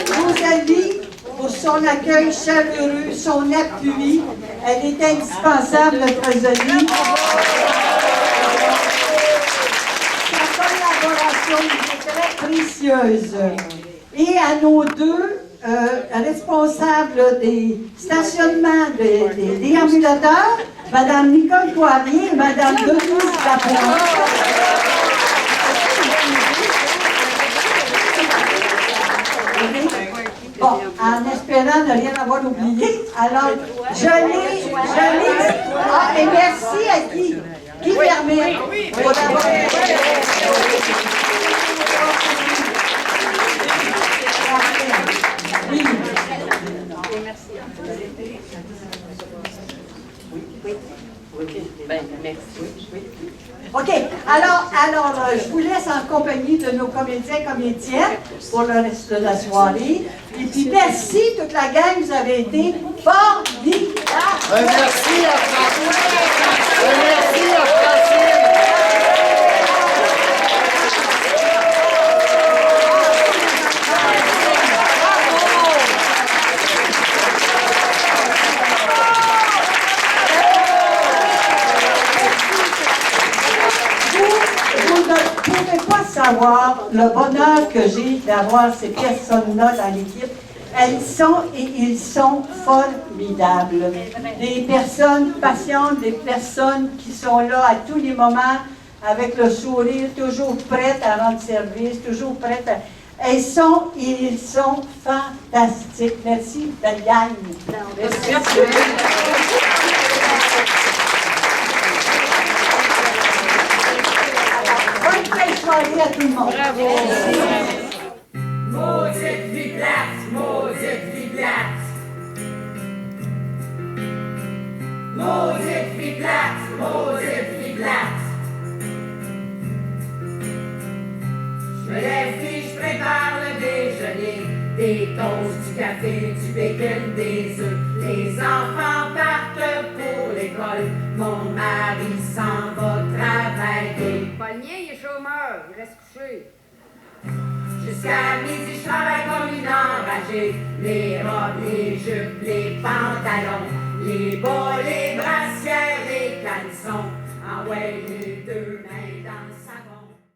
Rosalie, pour son accueil chaleureux, son appui, elle est indispensable, notre Rosalie. Sa collaboration est très précieuse. Et à nos deux responsables des stationnements des déambulateurs, Mme Nicole Poirier et Mme Denise Lapointe. Bon, en espérant ne rien avoir oublié, alors, je l'ai... Ah, et merci à Guy. Guy Vermet, pour avoir... Oui. OK. Alors, je vous laisse en compagnie de nos comédiens, comédiennes pour le reste de la soirée. Et puis, merci toute la gang, vous avez été formidables. Merci à Francine. Merci à Francine. Vous ne pouvez pas savoir le bonheur que j'ai d'avoir ces personnes-là dans l'équipe. Elles sont et ils sont formidables. Des personnes patientes, des personnes qui sont là à tous les moments avec le sourire, toujours prêtes à rendre service, toujours prêtes à... Elles sont et ils sont fantastiques. Merci, belle gang. Merci. Bonne soirée à tout le monde. Bravo. Maudite vie plate, maudite vie plate. Maudite vie plate, maudite vie plate. Je me lève puis je prépare le déjeuner. Des toasts, du café, du bacon, des œufs. Les enfants partent pour l'école. Mon mari s'en va travailler. Pogné, il est chômeur, il reste couché. Jusqu'à midi, je travaille comme une enragée. Les robes, les jupes, les pantalons, les bas, les brassières, les caleçons. Ah ouais, les deux.